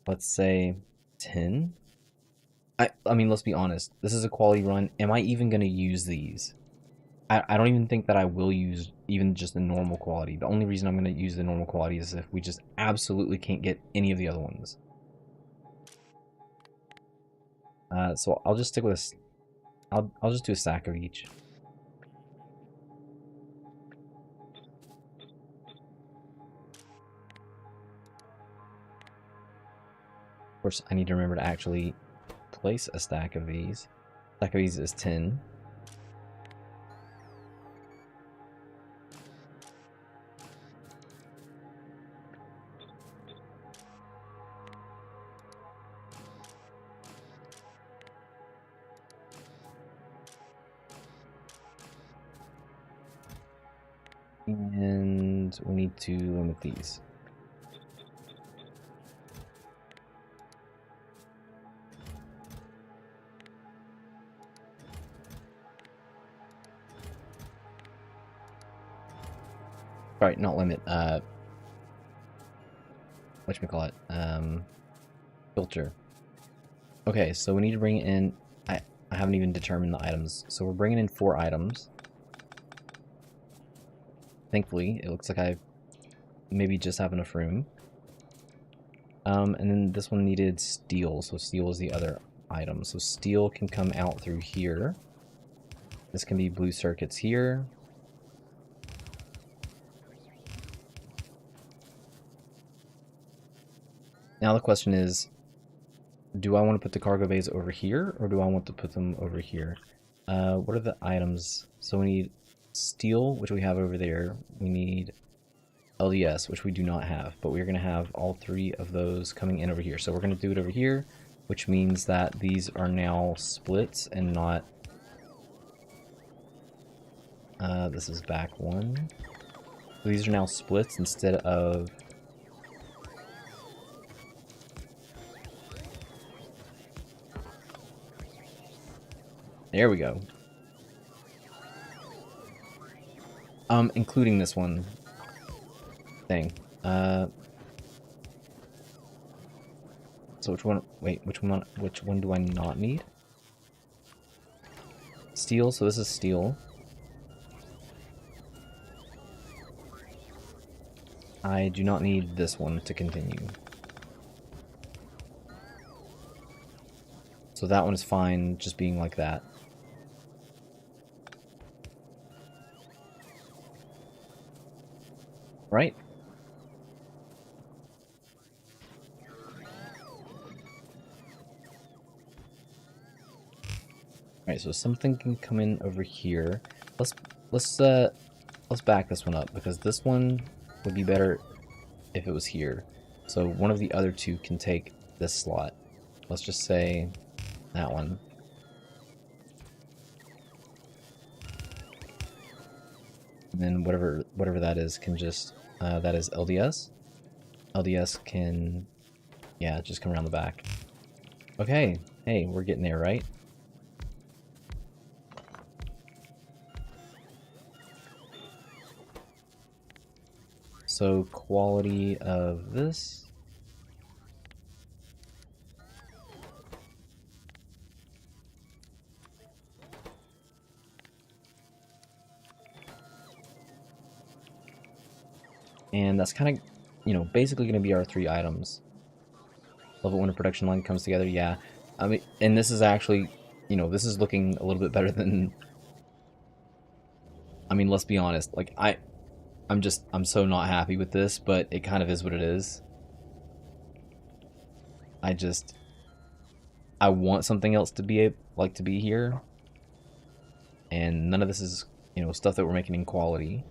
Let's say 10. I mean, let's be honest. This is a quality run. Am I even going to use these? I don't even think that I will use even just the normal quality. The only reason I'm going to use the normal quality is if we just absolutely can't get any of the other ones. So I'll just stick with a... I'll just do a stack of each. Of course, I need to remember to actually place a stack of these. A stack of these is 10. And we need to limit these. Right, not limit, whatchamacallit, filter. Okay, so we need to bring in, I haven't even determined the items, so we're bringing in 4 items. Thankfully, it looks like I maybe just have enough room. And then this one needed steel, so steel is the other item. So steel can come out through here. This can be blue circuits here. Now the question is, do I want to put the cargo bays over here, or do I want to put them over here? What are the items? So we need steel, which we have over there. We need LDS, which we do not have, but we're going to have all three of those coming in over here. So we're going to do it over here, which means that these are now splits and not... this is back one. So these are now splits instead of... There we go. Including this one thing. So which one? Wait, which one do I not need? Steel. So this is steel. I do not need this one to continue. So that one is fine, just being like that. Right? Alright, so something can come in over here. Let's back this one up, because this one would be better if it was here. So one of the other two can take this slot. Let's just say that one. And then whatever that is can just that is LDS. LDS can, yeah, just come around the back. Okay, hey, we're getting there, right? So quality of this. And that's kind of, you know, basically going to be our three items. Love it when a production line comes together, yeah. I mean, and this is actually, you know, this is looking a little bit better than... I mean, let's be honest, like, I'm so not happy with this, but it kind of is what it is. I want something else to be to be here. And none of this is, you know, stuff that we're making in quality.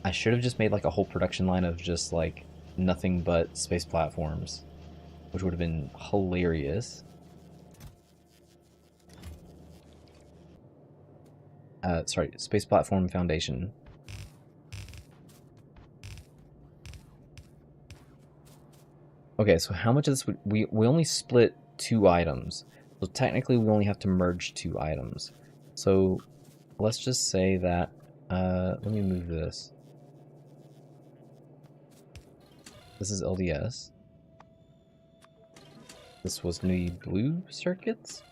I should have just made like a whole production line of just like nothing but space platforms, which would have been hilarious. Sorry, space platform foundation. Okay, so how much of this would we only split 2 items. So technically we only have to merge 2 items. So let's just say that let me move this. This is LDS. This was the blue circuits.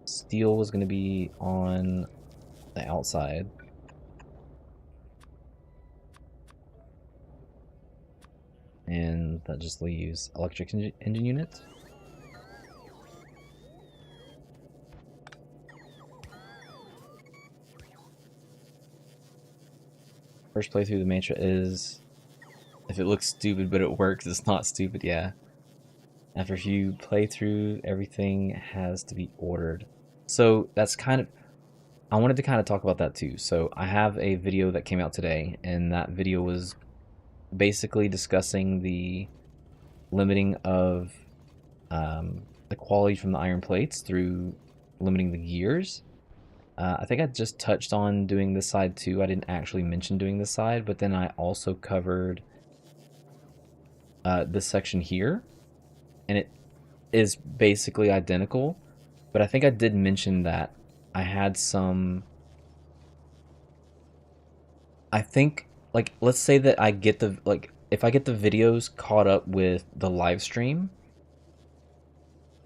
Steel was going to be on the outside. And that just leaves electric engine units. First playthrough, the mantra is, if it looks stupid but it works, it's not stupid, yeah. After a few playthrough, everything has to be ordered. So that's kind of, I wanted to kind of talk about that too. So I have a video that came out today, and that video was basically discussing the limiting of the quality from the iron plates through limiting the gears. I think I just touched on doing this side too. I didn't actually mention doing this side, but then I also covered this section here, and it is basically identical, but I think I did mention that I had some... I think, like, let's say that I get the, like, if I get the videos caught up with the live stream,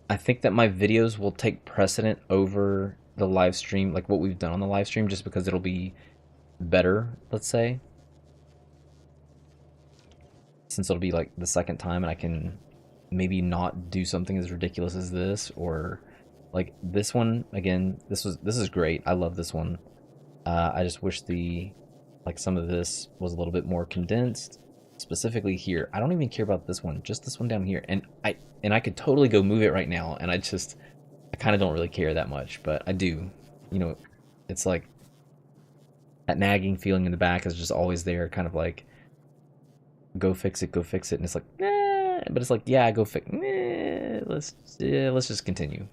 I think that my videos will take precedent over the live stream, like what we've done on the live stream, just because it'll be better, let's say. Since it'll be like the second time and I can maybe not do something as ridiculous as this, or like this one, again, this is great. I love this one. I just wish some of this was a little bit more condensed. specifically here. I don't even care about this one, just this one down here. And I could totally go move it right now, and I kind of don't really care that much, but I do. You know, it's like that nagging feeling in the back is just always there, kind of like, go fix it, and it's like, nah, but it's like, yeah, go fix, nah, let's just continue.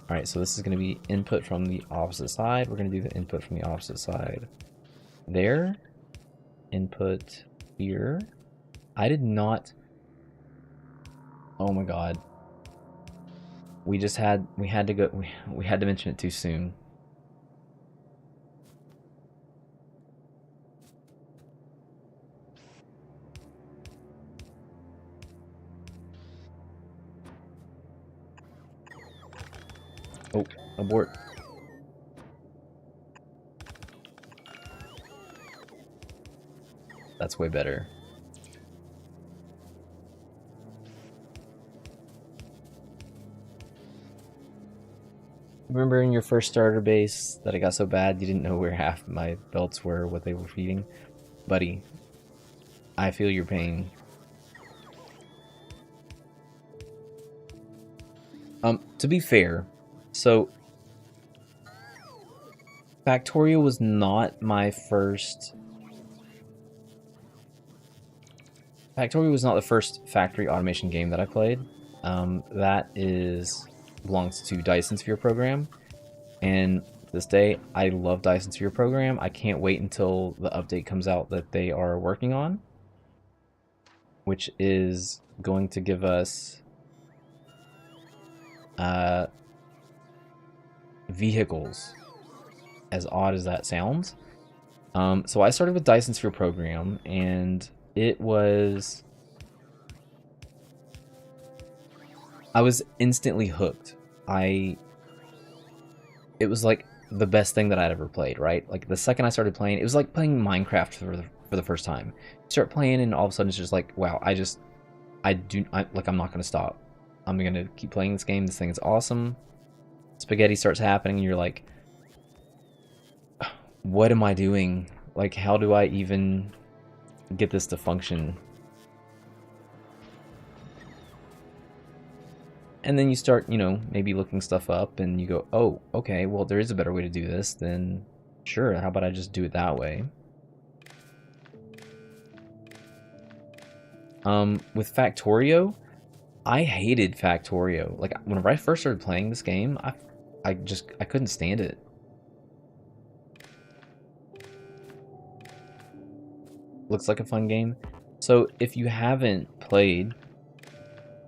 All right, so this is going to be input from the opposite side. We're going to do the input from the opposite side there. Input here. I did not. Oh my god. We had to go. We had to mention it too soon. Oh, abort. That's way better. Remember in your first starter base that it got so bad you didn't know where half my belts were, what they were feeding? Buddy, I feel your pain. To be fair, so Factorio was not my first. Factorio was not the first factory automation game that I played. That belongs to Dyson Sphere Program, and to this day, I love Dyson Sphere Program. I can't wait until the update comes out that they are working on, which is going to give us vehicles, as odd as that sounds. So I started with Dyson Sphere Program, and I was instantly hooked. It was like the best thing that I'd ever played, right? Like the second I started playing, it was like playing Minecraft for the first time. You start playing, and all of a sudden it's just like, wow, I'm not gonna stop. I'm gonna keep playing this game. This thing is awesome. Spaghetti starts happening, and you're like, what am I doing? Like, how do I even get this to function? And then you start, maybe looking stuff up, and you go, oh, okay, well, there is a better way to do this, then sure, how about I just do it that way? With Factorio, I hated Factorio. Like, whenever I first started playing this game, I couldn't stand it. Looks like a fun game. So if you haven't played,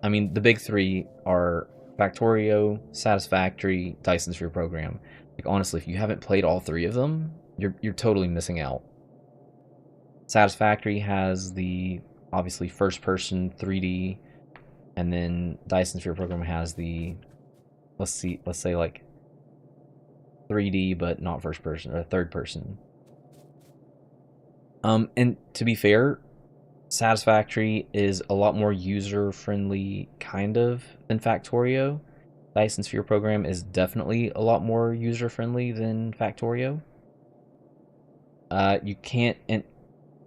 I mean, the big three are Factorio, Satisfactory, Dyson Sphere Program. Like, honestly, if you haven't played all three of them, you're totally missing out. Satisfactory has the obviously first-person 3D, and then Dyson Sphere Program has the let's say like 3D but not first person or third person. And to be fair, Satisfactory is a lot more user-friendly, kind of, than Factorio. Dyson Sphere Program is definitely a lot more user-friendly than Factorio. You can't, and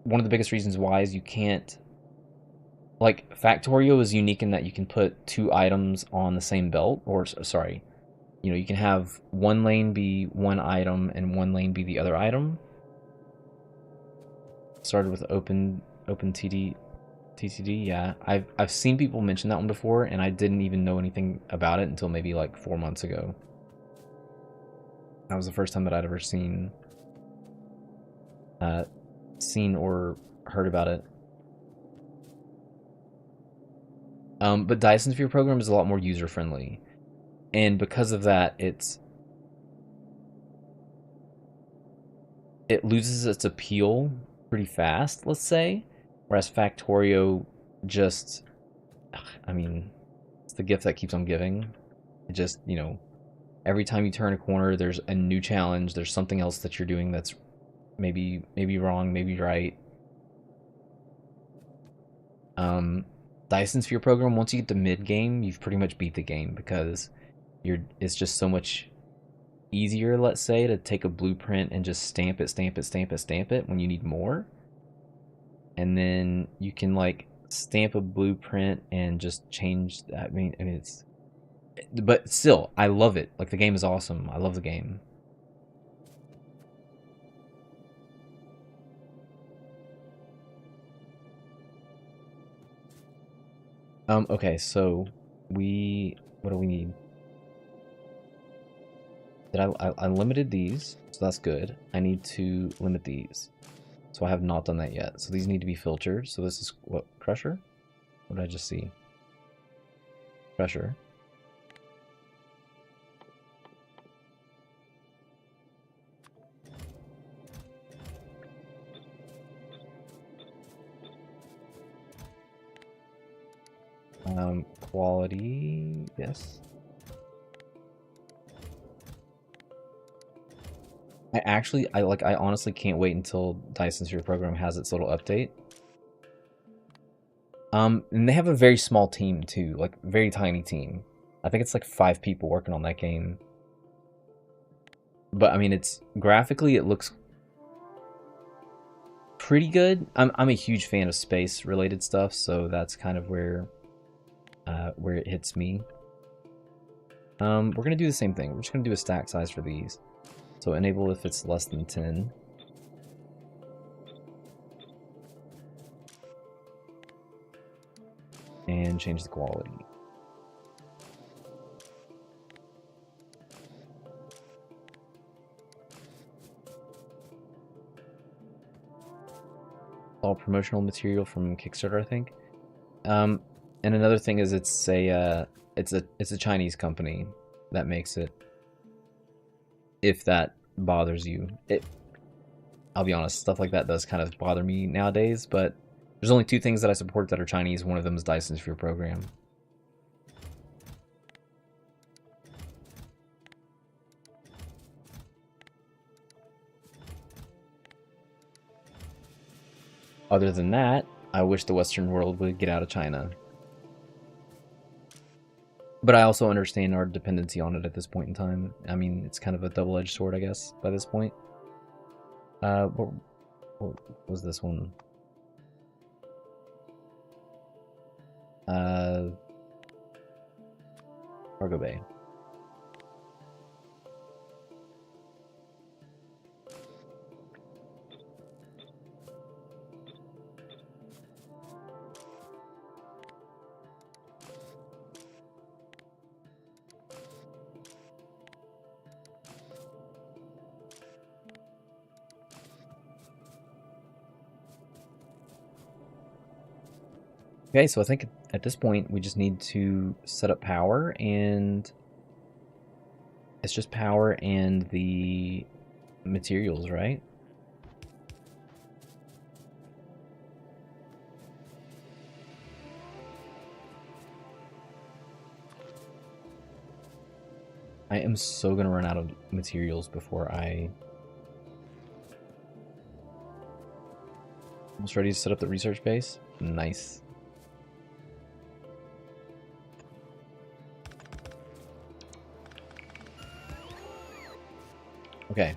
one of the biggest reasons why is you can't, like, Factorio is unique in that you can put two items on the same belt, or, sorry, you can have one lane be one item and one lane be the other item. Started with open TTD, yeah. I've seen people mention that one before, and I didn't even know anything about it until maybe like 4 months ago. That was the first time that I'd ever seen or heard about it. But Dyson Sphere Program is a lot more user friendly, and because of that, it loses its appeal pretty fast, let's say. Whereas Factorio just, I mean, it's the gift that keeps on giving. It just, every time you turn a corner, there's a new challenge. There's something else that you're doing that's maybe wrong, maybe right. Dyson Sphere Program, once you get to mid game, you've pretty much beat the game because it's just so much easier, let's say, to take a blueprint and just stamp it, stamp it, stamp it, stamp it when you need more. And then you can like stamp a blueprint and just change that. I mean it's, but still, I love it. Like the game is awesome. I love the game. Okay, so what do we need? I limited these, so that's good. I need to limit these. So I have not done that yet. So these need to be filtered. So this is what, pressure? What did I just see? Pressure. Quality, yes. I honestly can't wait until Dyson Sphere Program has its little update. And they have a very small team too, like very tiny team. I think it's like 5 people working on that game. But I mean, it's graphically it looks pretty good. I'm a huge fan of space related stuff, so that's kind of where it hits me. We're gonna do the same thing. We're just gonna do a stack size for these. So enable if it's less than 10. And change the quality. All promotional material from Kickstarter, I think. And another thing is it's a Chinese company that makes it. If that bothers you, I'll be honest, stuff like that does kind of bother me nowadays. But there's only 2 things that I support that are Chinese. One of them is Dyson Sphere Program. Other than that, I wish the Western world would get out of China. But I also understand our dependency on it at this point in time. I mean, it's kind of a double-edged sword, I guess, by this point. What was this one? Cargo Bay. Okay, so I think at this point we just need to set up power, and it's just power and the materials, right? I am so gonna run out of materials before I... Almost ready to set up the research base? Nice. Okay.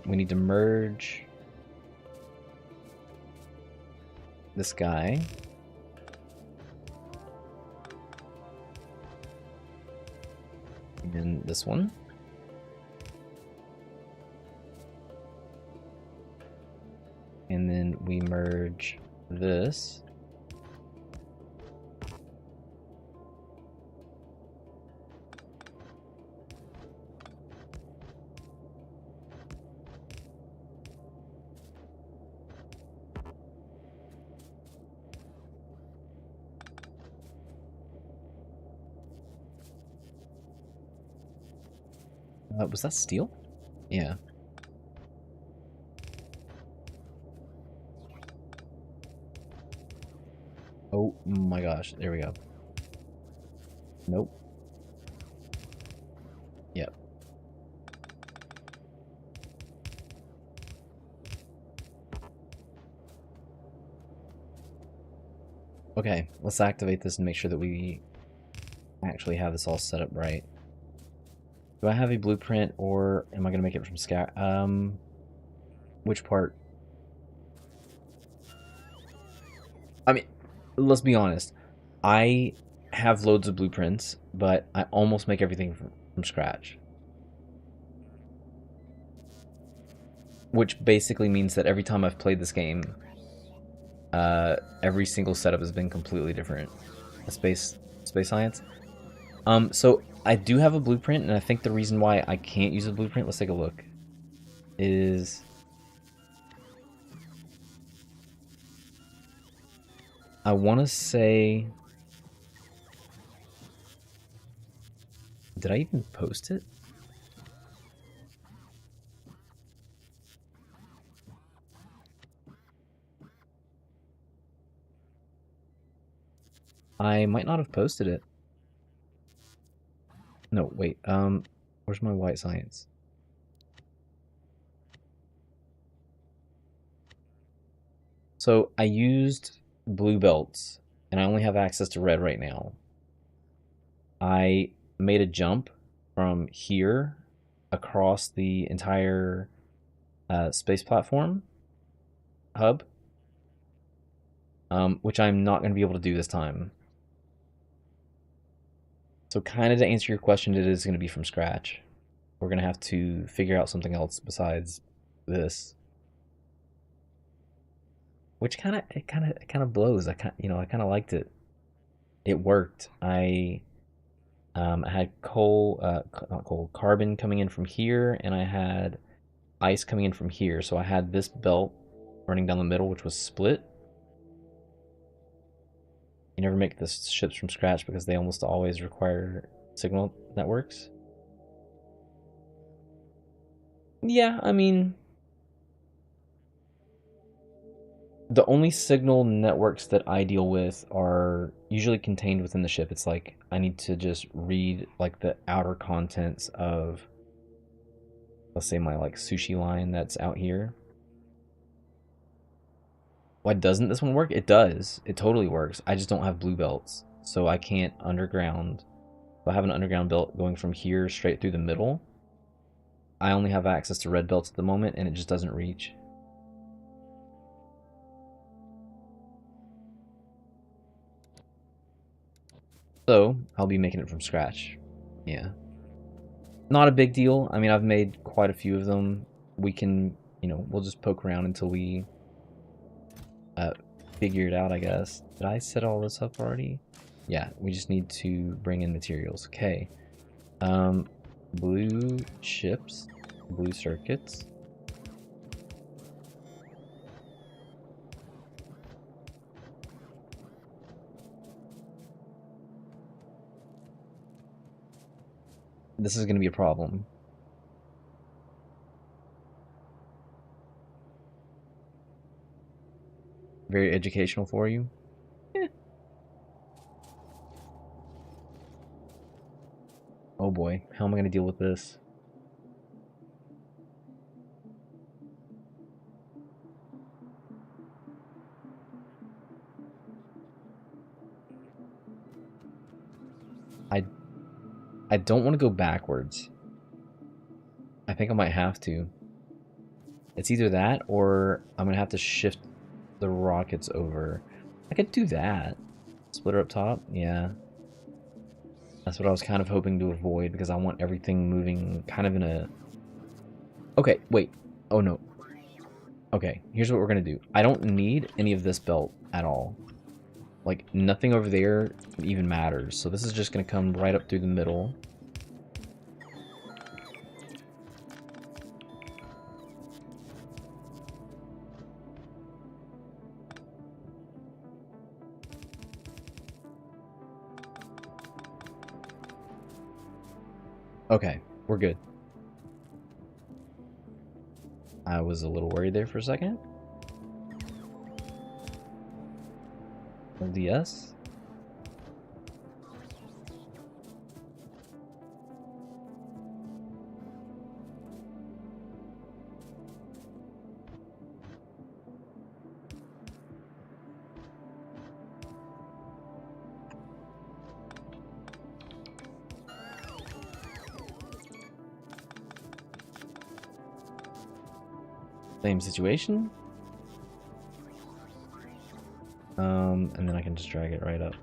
We need to merge this guy. And this one. And then we merge this. Was that steel? Yeah. Oh my gosh, there we go. Nope. Yep. Okay, let's activate this and make sure that we actually have this all set up right. Do I have a blueprint, or am I going to make it from scratch? Which part? I mean, let's be honest. I have loads of blueprints, but I almost make everything from scratch. Which basically means that every time I've played this game, every single setup has been completely different. Space science. So I do have a blueprint, and I think the reason why I can't use a blueprint, let's take a look, is I want to say, did I even post it? I might not have posted it. No, wait. Where's my white science? So I used blue belts, and I only have access to red right now. I made a jump from here across the entire space platform hub, which I'm not going to be able to do this time. So kind of to answer your question, it is going to be from scratch. We're going to have to figure out something else besides this. Which kind of blows. I kind of liked it. It worked. I had not coal, carbon coming in from here, and I had ice coming in from here. So I had this belt running down the middle, which was split. You never make the ships from scratch because they almost always require signal networks. Yeah, I mean, the only signal networks that I deal with are usually contained within the ship. It's like I need to just read like the outer contents of, let's say, my like sushi line that's out here. Why doesn't this one work? It does. It totally works. I just don't have blue belts, so I can't underground. If I have an underground belt going from here straight through the middle, I only have access to red belts at the moment, and it just doesn't reach. So I'll be making it from scratch. Yeah. Not a big deal. I mean, I've made quite a few of them. We can, we'll just poke around until we uh, figure it out, I guess. Did I set all this up already? Yeah, we just need to bring in materials. Okay. Blue chips, blue circuits. This is going to be a problem. Very educational for you. Eh. Oh boy, how am I going to deal with this? I don't want to go backwards. I think I might have to. It's either that or I'm going to have to shift the rockets over. I could do that. Splitter up top? Yeah. That's what I was kind of hoping to avoid because I want everything moving kind of in a... Okay, wait. Oh no. Okay, here's what we're going to do. I don't need any of this belt at all. Like, nothing over there even matters. So this is just going to come right up through the middle. Okay, we're good. I was a little worried there for a second. Hold yes. Same situation. And then I can just drag it right up.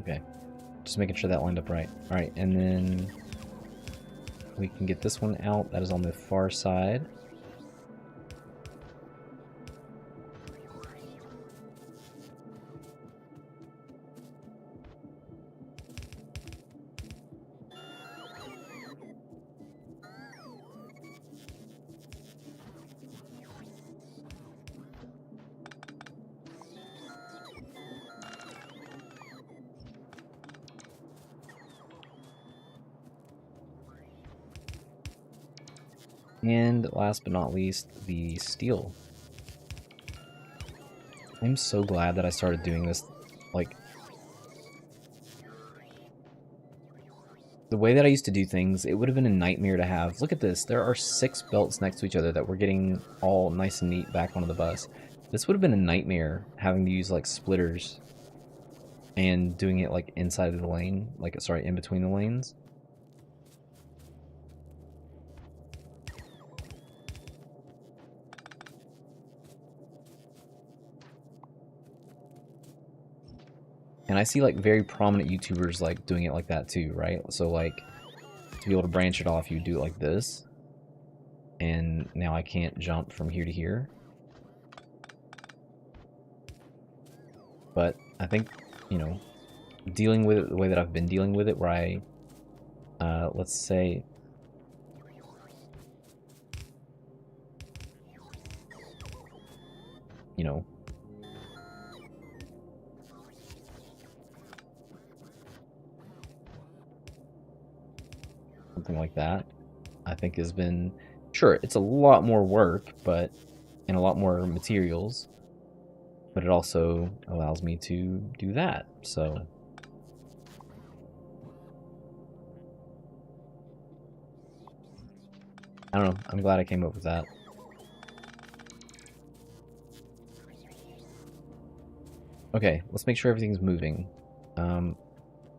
Okay, just making sure that lined up right. All right, and then we can get this one out. That is on the far side. And last but not least, the steel. I'm so glad that I started doing this, like, the way that I used to do things, it would have been a nightmare to have. Look at this, there are 6 belts next to each other that we're getting all nice and neat back onto the bus. This would have been a nightmare, having to use, like, splitters and doing it, like, inside of the lane, like, sorry, in between the lanes. And I see, like, very prominent YouTubers, like, doing it like that too, right? So, like, to be able to branch it off, you do it like this. And now I can't jump from here to here. But I think, you know, dealing with it the way that I've been dealing with it, where I, let's say, you know, something like that, I think has been, sure, it's a lot more work, but, and a lot more materials, but it also allows me to do that, so. I don't know, I'm glad I came up with that. Okay, let's make sure everything's moving.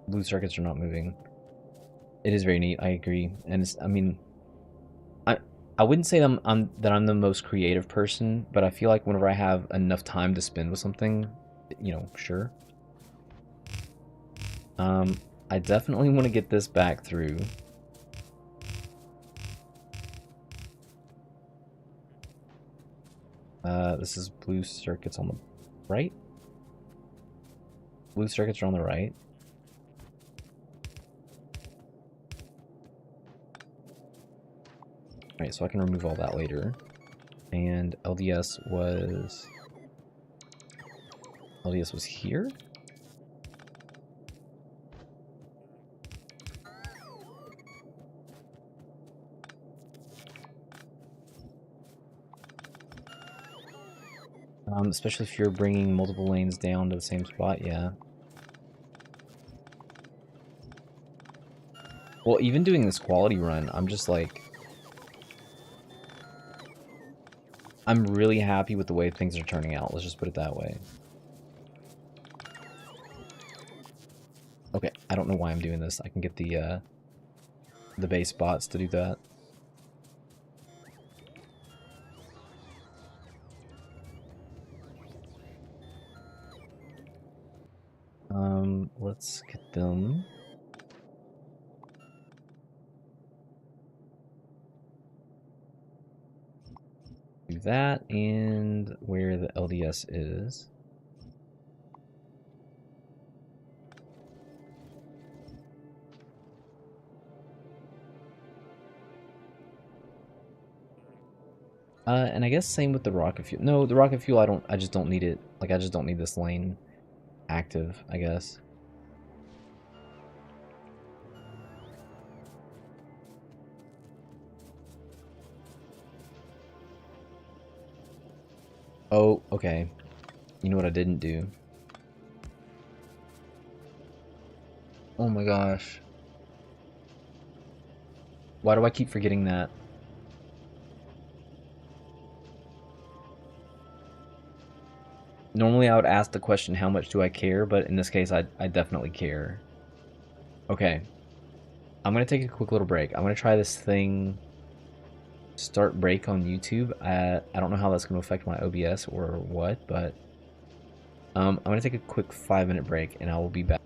Blue circuits are not moving. It is very neat, I agree. And it's, I mean, I wouldn't say that I'm the most creative person, but I feel like whenever I have enough time to spend with something, you know, sure. I definitely want to get this back through. This is blue circuits on the right. Blue circuits are on the right. Alright, so I can remove all that later. And LDS was here? Especially if you're bringing multiple lanes down to the same spot, yeah. Well, even doing this quality run, I'm just like, I'm really happy with the way things are turning out. Let's just put it that way. Okay, I don't know why I'm doing this. I can get the base bots to do that. Let's get them. Do that, and where the LDS is. And I guess same with the rocket fuel. No, the rocket fuel, I just don't need it. Like, I just don't need this lane active, I guess. Oh, okay. You know what I didn't do? Oh my gosh. Why do I keep forgetting that? Normally I would ask the question, how much do I care? But in this case, I definitely care. Okay. I'm going to take a quick little break. I'm going to try this thing, start break on YouTube. I don't know how that's going to affect my OBS or what, but I'm going to take a quick 5-minute break and I will be back.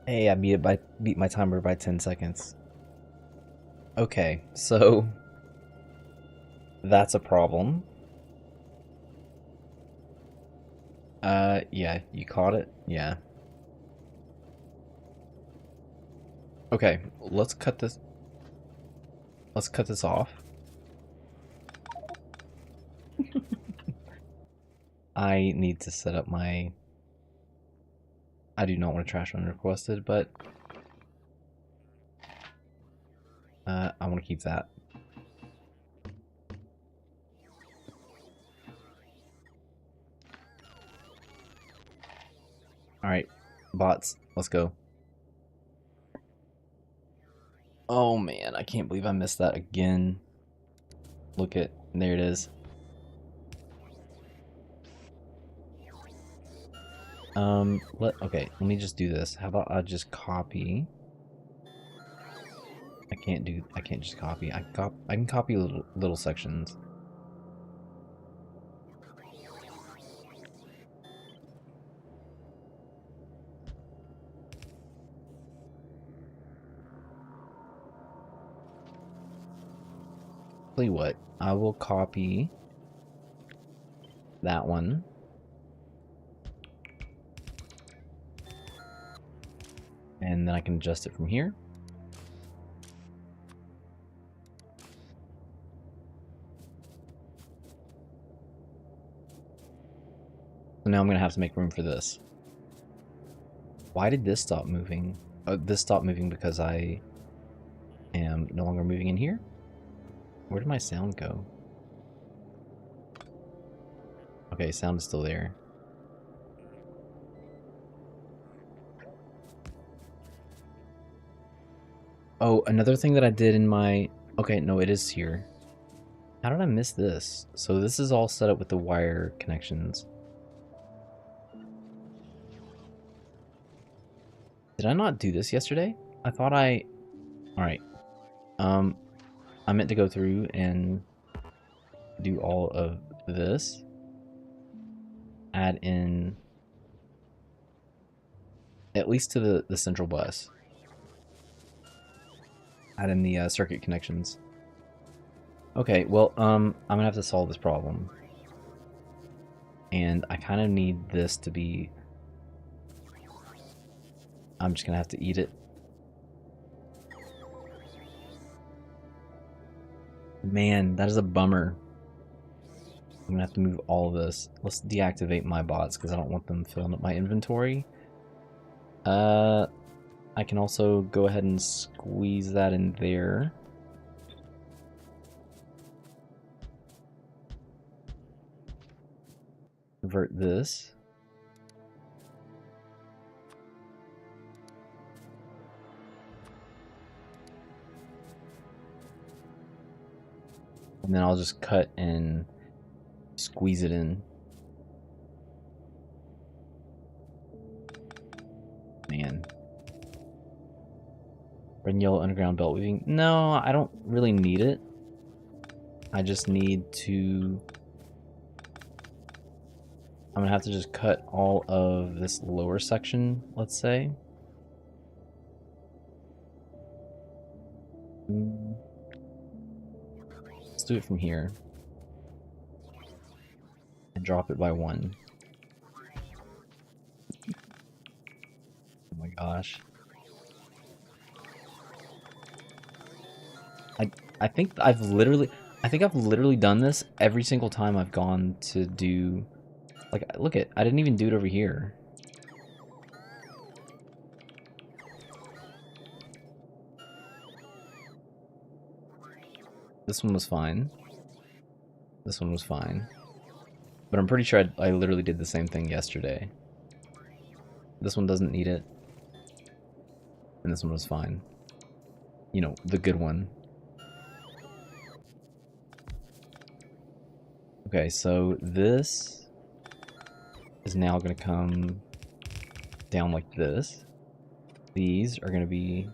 Hey, I beat my timer by 10 seconds. Okay, so that's a problem. Yeah, you caught it? Yeah. Okay, let's cut this. Let's cut this off. I need to set up my. I do not want to trash unrequested, but I want to keep that. All right, bots, let's go. Oh man, I can't believe I missed that again. Look at, there it is. Let me just do this. How about I just copy? I can't just copy. I can copy little sections. Tell you what, I will copy that one. And then I can adjust it from here. So now I'm gonna have to make room for this. Why did this stop moving? This stopped moving because I am no longer moving in here? Where did my sound go? Okay, sound is still there. Oh, another thing that I did in my... Okay, no, it is here. How did I miss this? So this is all set up with the wire connections. Did I not do this yesterday? I thought I... Alright. I meant to go through and do all of this. Add in... At least to the central bus. Add in the circuit connections. Okay, well, I'm gonna have to solve this problem. And I kind of need this to be... I'm just gonna have to eat it. Man, that is a bummer. I'm gonna have to move all of this. Let's deactivate my bots because I don't want them filling up my inventory. I can also go ahead and squeeze that in there. Convert this. And then I'll just cut and squeeze it in. Man. Red and yellow underground belt weaving. No, I don't really need it. I just need to... I'm gonna have to just cut all of this lower section, let's say. Let's do it from here. And drop it by 1. Oh my gosh. I think I've literally done this every single time I've gone to do... Like, look at, I didn't even do it over here. This one was fine. This one was fine. But I'm pretty sure I literally did the same thing yesterday. This one doesn't need it. And this one was fine. You know, the good one. Okay, so this is now going to come down like this. These are going to be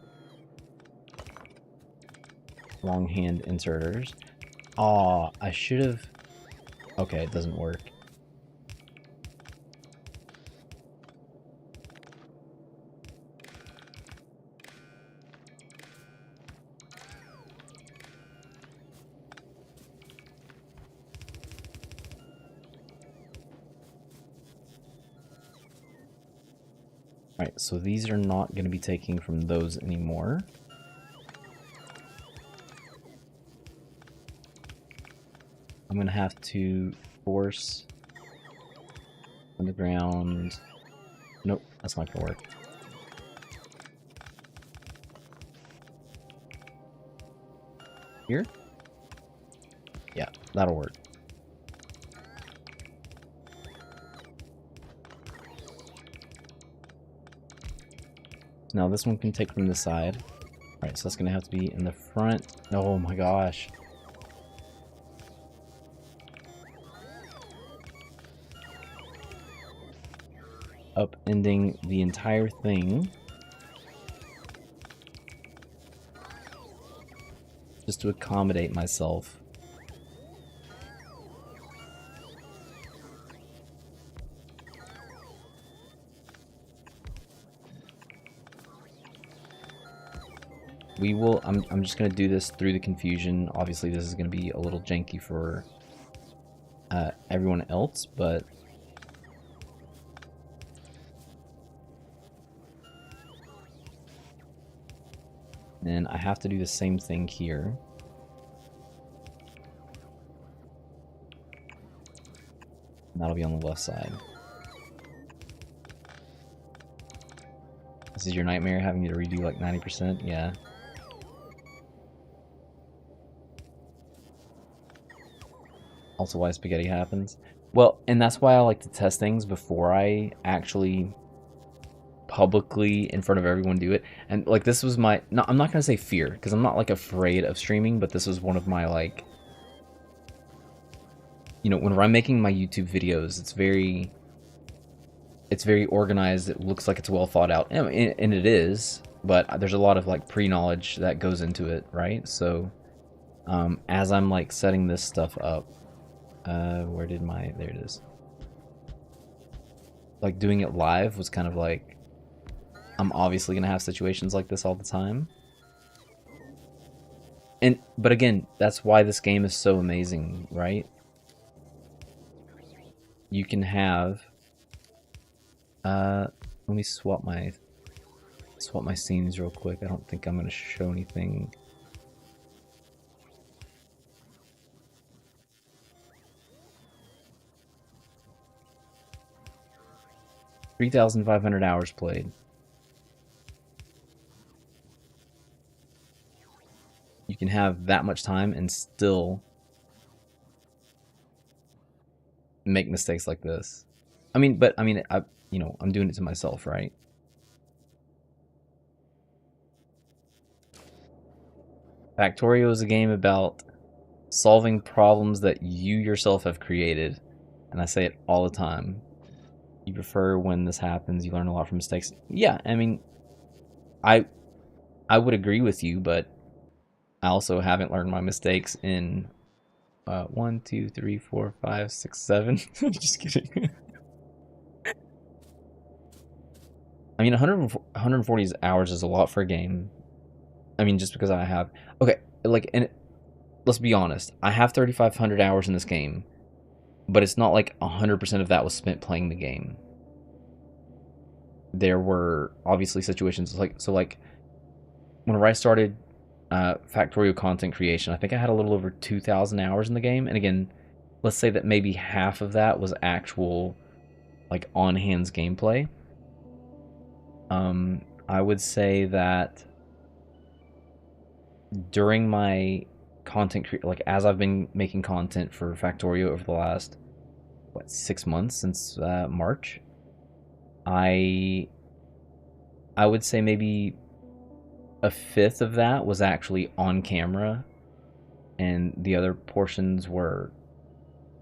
long hand inserters. Aw, I should have... Okay, it doesn't work. Alright, so these are not going to be taking from those anymore. I'm going to have to force underground. Nope, that's not going to work. Here? Yeah, that'll work. Now this one can take from the side. Alright, so that's going to have to be in the front. Oh my gosh. Upending the entire thing. Just to accommodate myself. We will, I'm just going to do this through the confusion. Obviously this is going to be a little janky for everyone else, but then I have to do the same thing here. And that'll be on the left side. This is your nightmare, having to redo like 90%? Yeah. Also why spaghetti happens. Well, and that's why I like to test things before I actually publicly in front of everyone do it. And like this was my, no, I'm not gonna say fear, because I'm not like afraid of streaming, but this was one of my like, you know, whenever I'm making my YouTube videos, it's very organized. It looks like it's well thought out, and it is, but there's a lot of like pre-knowledge that goes into it, right? So as I'm like setting this stuff up, where did my, there it is. Like doing it live was kind of like, I'm obviously gonna have situations like this all the time. But again, that's why this game is so amazing, right? You can have, let me swap my scenes real quick. I don't think I'm gonna show anything. $3,500 hours played. You can have that much time and still make mistakes like this. I mean, but I mean, you know, I'm doing it to myself, right? Factorio is a game about solving problems that you yourself have created, and I say it all the time. You prefer when this happens, you learn a lot from mistakes. Yeah, I mean, I would agree with you, but I also haven't learned my mistakes in 1, 2, 3, 4, 5, 6, 7. Just kidding. I mean, 140 hours is a lot for a game. I mean, just because I have, okay, like, and let's be honest, I have 3,500 hours in this game, but it's not like 100% of that was spent playing the game. There were obviously situations like, so like, whenever I started Factorio content creation, I think I had a little over 2,000 hours in the game, and again, let's say that maybe half of that was actual, like, on-hands gameplay. I would say that during my content, like, as I've been making content for Factorio over the last, what, 6 months, since March, I would say maybe a fifth of that was actually on camera, and the other portions were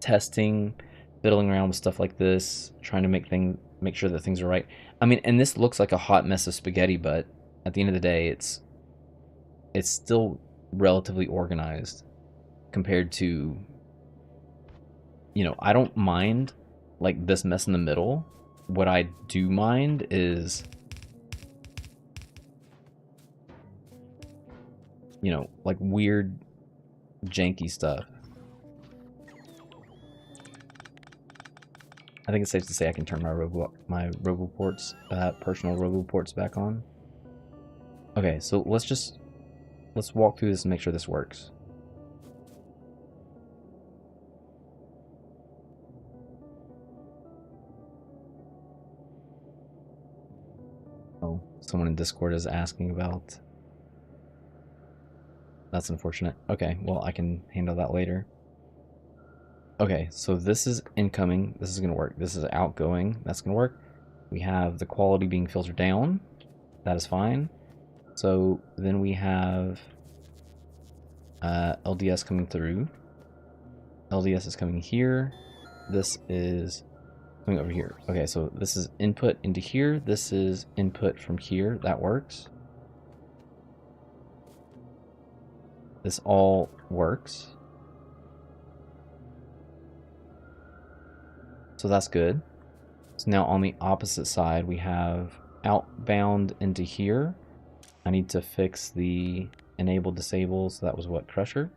testing, fiddling around with stuff like this, trying to make sure that things are right. I mean, and this looks like a hot mess of spaghetti, but at the end of the day, it's still relatively organized compared to, you know, I don't mind like this mess in the middle. What I do mind is, you know, like weird janky stuff. I think it's safe to say I can turn my roboports, personal roboports back on. Okay, so let's walk through this and make sure this works. Oh, someone in Discord is asking about. That's unfortunate. Okay, well, I can handle that later. Okay, so this is incoming. This is going to work. This is outgoing. That's going to work. We have the quality being filtered down. That is fine. So then we have LDS coming through. LDS is coming here. This is coming over here. Okay, so this is input into here. This is input from here. That works. This all works. So that's good. So now on the opposite side, we have outbound into here. I need to fix the enable disable. So that was what? Pressure?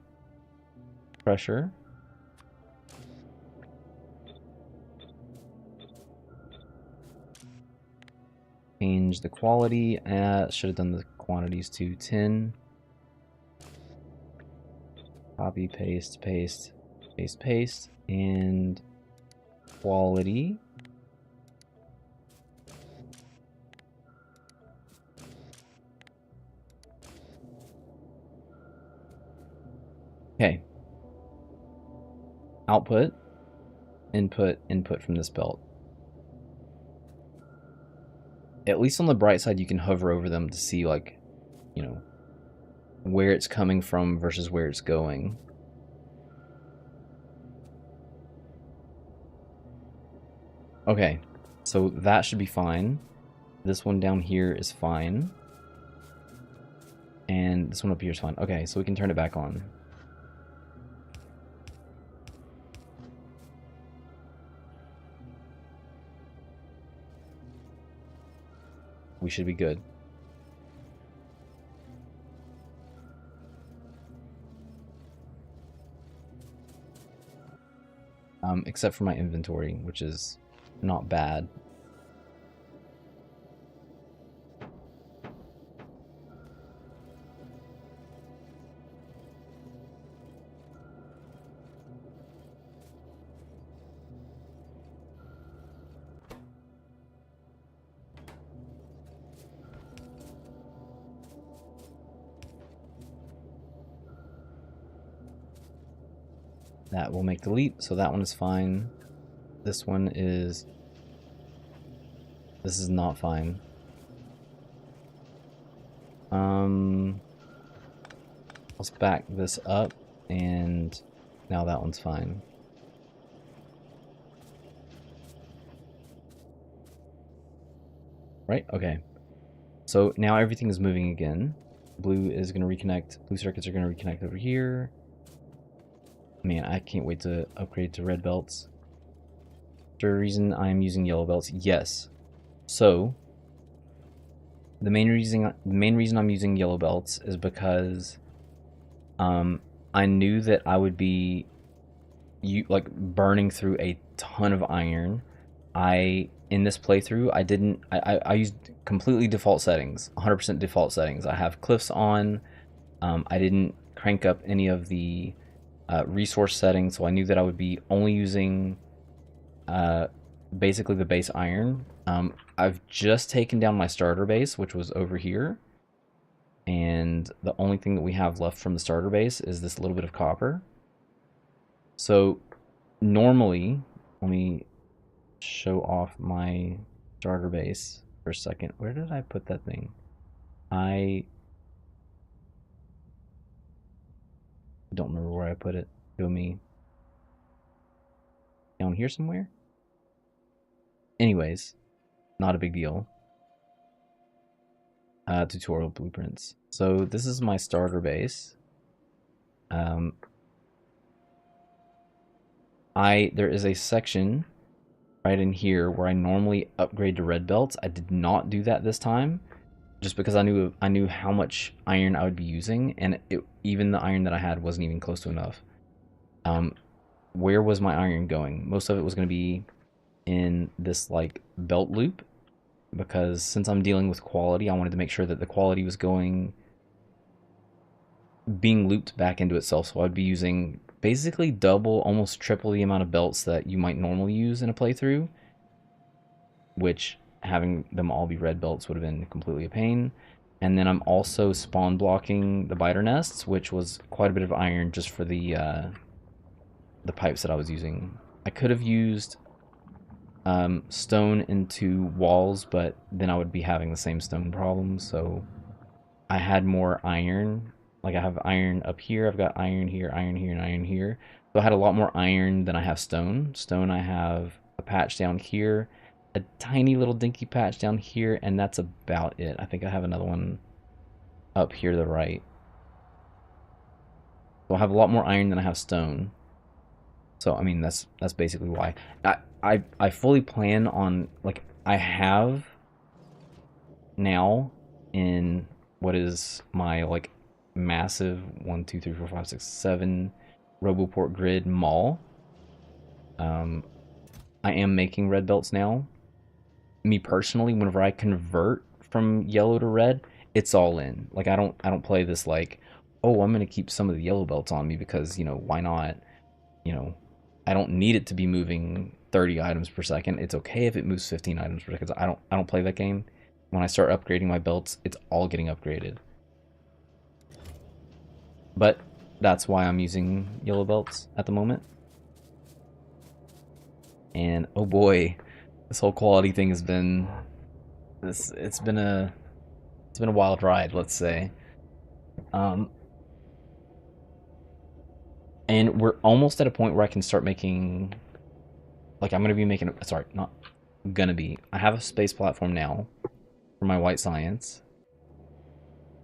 Pressure. Change the quality. Should have done the quantities to 10. Copy, paste, paste, paste, paste. And quality. Okay. Output, input, input from this belt. At least on the bright side, you can hover over them to see, like, you know, where it's coming from versus where it's going. Okay, so that should be fine. This one down here is fine. And this one up here is fine. Okay, so we can turn it back on. We should be good. Except for my inventory, which is not bad. That will make the leap, so that one is fine. This is not fine. Let's back this up, and now that one's fine. Right? Okay. So now everything is moving again. Blue is going to reconnect. Blue circuits are going to reconnect over here. Man, I can't wait to upgrade to red belts. Is there a reason I'm using yellow belts? Yes. So the main reason I'm using yellow belts is because I knew that I would be burning through a ton of iron. In this playthrough, I used completely default settings, 100% default settings. I have cliffs on. I didn't crank up any of the resource settings, so I knew that I would be only using basically the base iron. I've just taken down my starter base, which was over here, and the only thing that we have left from the starter base is this little bit of copper. So normally, let me show off my starter base for a second. Where did I put that thing? I don't remember where I put it. Go me. Down here somewhere? Anyways, not a big deal. Tutorial blueprints. So this is my starter base. There is a section right in here where I normally upgrade to red belts. I did not do that this time, just because I knew how much iron I would be using, and even the iron that I had wasn't even close to enough. Where was my iron going? Most of it was going to be in this like belt loop, because since I'm dealing with quality, I wanted to make sure that the quality was being looped back into itself. So I'd be using basically double, almost triple the amount of belts that you might normally use in a playthrough, which having them all be red belts would have been completely a pain. And then I'm also spawn blocking the biter nests, which was quite a bit of iron just for the pipes that I was using. I could have used stone into walls, but then I would be having the same stone problem. So I had more iron. Like I have iron up here, I've got iron here, and iron here. So I had a lot more iron than I have stone. Stone, I have a patch down here, a tiny little dinky patch down here, and that's about it. I think I have another one up here to the right. So I have a lot more iron than I have stone. So I mean that's basically why. I fully plan on, like, I have now in what is my like massive 1, 2, 3, 4, 5, 6, 7 Roboport grid mall. I am making red belts now. Me personally, whenever I convert from yellow to red, it's all in. Like I don't play this like, oh, I'm gonna keep some of the yellow belts on me because, why not? You know, I don't need it to be moving 30 items per second. It's okay if it moves 15 items per second. I don't play that game. When I start upgrading my belts, it's all getting upgraded. But that's why I'm using yellow belts at the moment. And oh boy, this whole quality thing has been this it's been a wild ride, let's say. Um and we're almost at a point where I can start making, like, I'm gonna be making, sorry, not gonna be. I have a space platform now for my white science.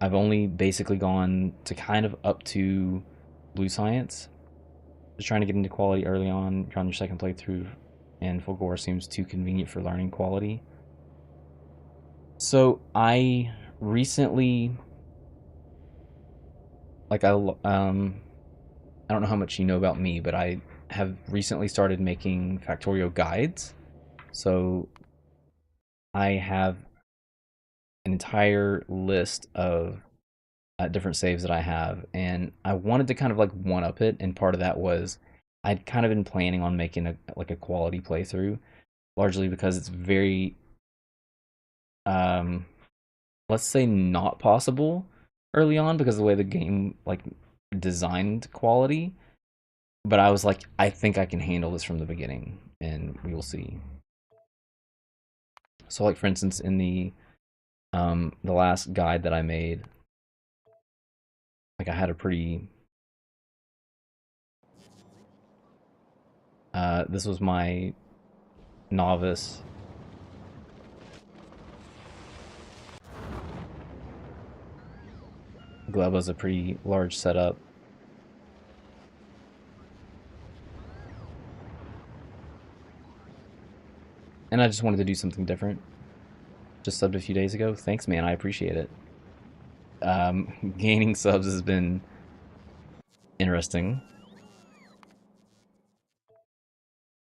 I've only basically gone to kind of up to blue science. Just trying to get into quality early on. You're on your second playthrough, and full gore seems too convenient for learning quality. So I recently, like, I don't know how much you know about me, but I have recently started making Factorio guides. So I have an entire list of different saves that I have, and I wanted to kind of like one up it. And part of that was I'd kind of been planning on making a quality playthrough, largely because it's very, um, let's say, not possible early on because of the way the game like designed quality. But I was like, I think I can handle this from the beginning, and we will see. So, like, for instance, in the last guide that I made, like, I had a pretty this was my novice. Gleb was a pretty large setup. And I just wanted to do something different. Just subbed a few days ago. Thanks, man. I appreciate it. Gaining subs has been interesting.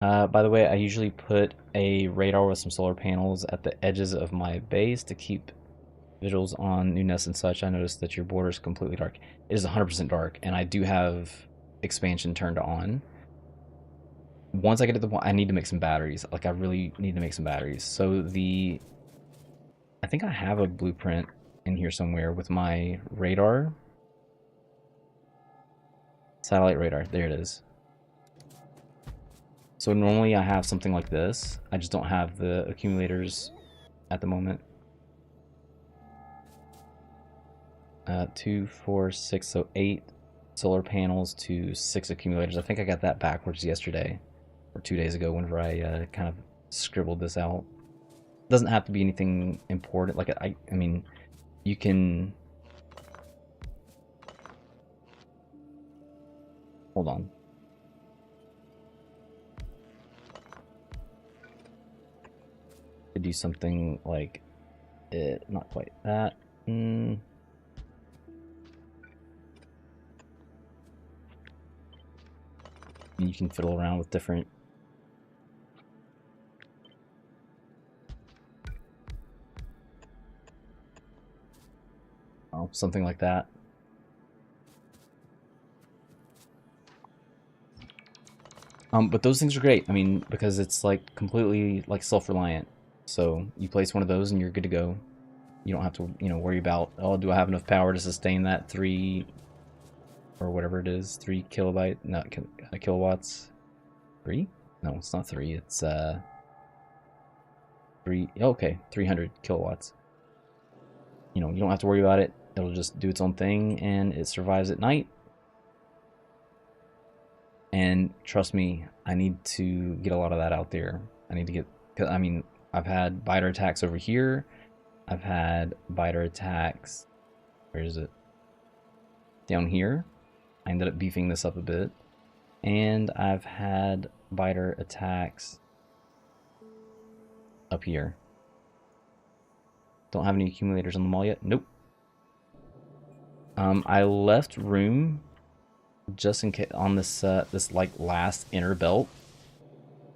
By the way, I usually put a radar with some solar panels at the edges of my base to keep visuals on new nests and such. I noticed that your border is completely dark. It is 100% dark, and I do have expansion turned on. Once I get to the point, I need to make some batteries. Like, I really need to make some batteries. So I think I have a blueprint in here somewhere with my radar. Satellite radar. There it is. So normally I have something like this. I just don't have the accumulators at the moment. 2, 4, 6, so 8 solar panels to 6 accumulators. I think I got that backwards yesterday or 2 days ago whenever I kind of scribbled this out. Doesn't have to be anything important. Like, I mean, you can... Hold on. Could do something like it, not quite that. You can fiddle around with different know, something like that. But those things are great. I mean, because it's like completely like self-reliant. So you place one of those and you're good to go. You don't have to, you know, worry about, oh, do I have enough power to sustain that 3 or whatever it is, 3 kilobyte, not kilowatts. 3? No, it's not 3. It's 3. Okay, 300 kilowatts. You know, you don't have to worry about it. It'll just do its own thing and it survives at night. And trust me, I need to get a lot of that out there. I need to get, cause, I mean, I've had biter attacks over here. I've had biter attacks, where is it? Down here. I ended up beefing this up a bit. And I've had biter attacks up here. Don't have any accumulators on the mall yet? Nope. I left room just in case on this this like last inner belt.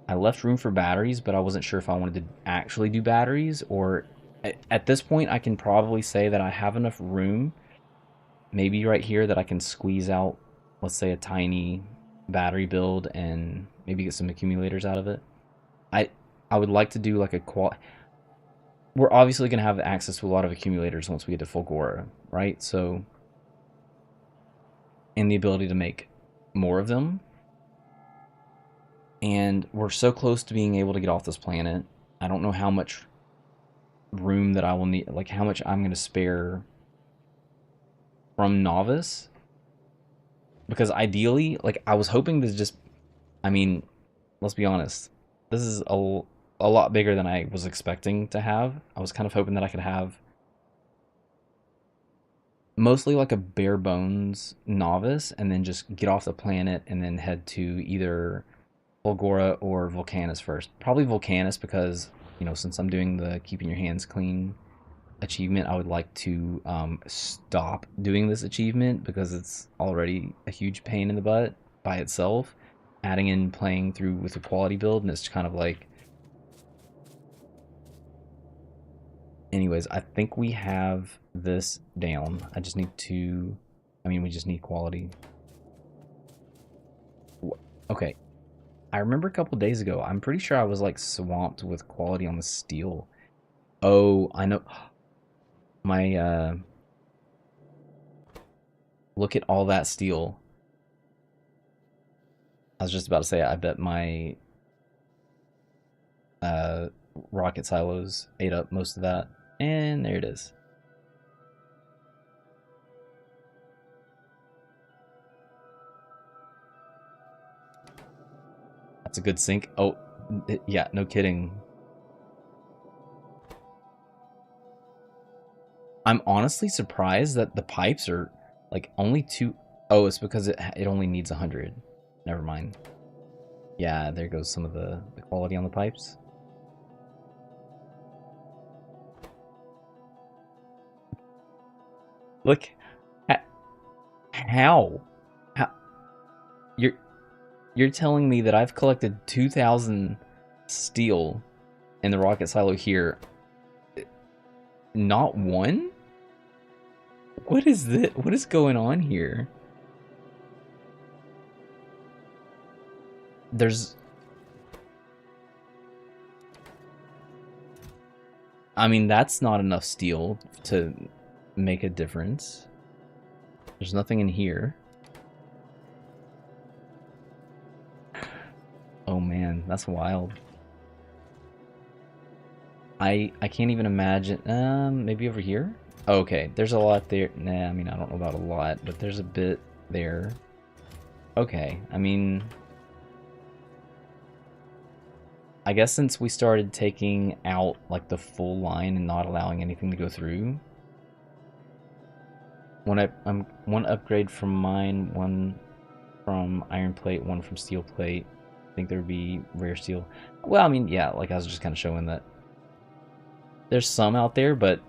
I left room for batteries, but I wasn't sure if I wanted to actually do batteries, or at this point I can probably say that I have enough room, maybe right here, that I can squeeze out, let's say, a tiny battery build and maybe get some accumulators out of it. I would like to do like a we're obviously going to have access to a lot of accumulators once we get to Fulgora, right? So, and the ability to make more of them. And we're so close to being able to get off this planet. I don't know how much room that I will need, like how much I'm going to spare from Novice. Because ideally, like I was hoping to just, I mean, let's be honest, this is a lot bigger than I was expecting to have. I was kind of hoping that I could have mostly like a bare bones Novice and then just get off the planet and then head to either Fulgora or Volcanus first. Probably Volcanus because, you know, since I'm doing the keeping your hands clean achievement, I would like to stop doing this achievement because it's already a huge pain in the butt by itself. Adding in playing through with a quality build, and it's kind of like, anyways, I think we have this down. I just need to, I mean, we just need quality. Okay. I remember a couple days ago, I'm pretty sure I was like swamped with quality on the steel. Oh, I know. My, look at all that steel. I was just about to say, I bet my, rocket silos ate up most of that. And there it is. That's a good sink. Oh, yeah, no kidding. I'm honestly surprised that the pipes are like only 2. Oh, it's because it only needs 100. Never mind. Yeah, there goes some of the quality on the pipes. Look, how? How? You're telling me that I've collected 2,000 steel in the rocket silo here, not one? What is this? What is going on here? There's, I mean, that's not enough steel to make a difference. There's nothing in here. Oh man, that's wild. I can't even imagine. Maybe over here? Oh, okay, there's a lot there. Nah, I mean, I don't know about a lot, but there's a bit there. Okay, I mean, I guess since we started taking out like the full line and not allowing anything to go through, one upgrade from mine, one from iron plate, one from steel plate. I think there would be rare steel. Well, I mean, yeah, like I was just kind of showing that there's some out there, but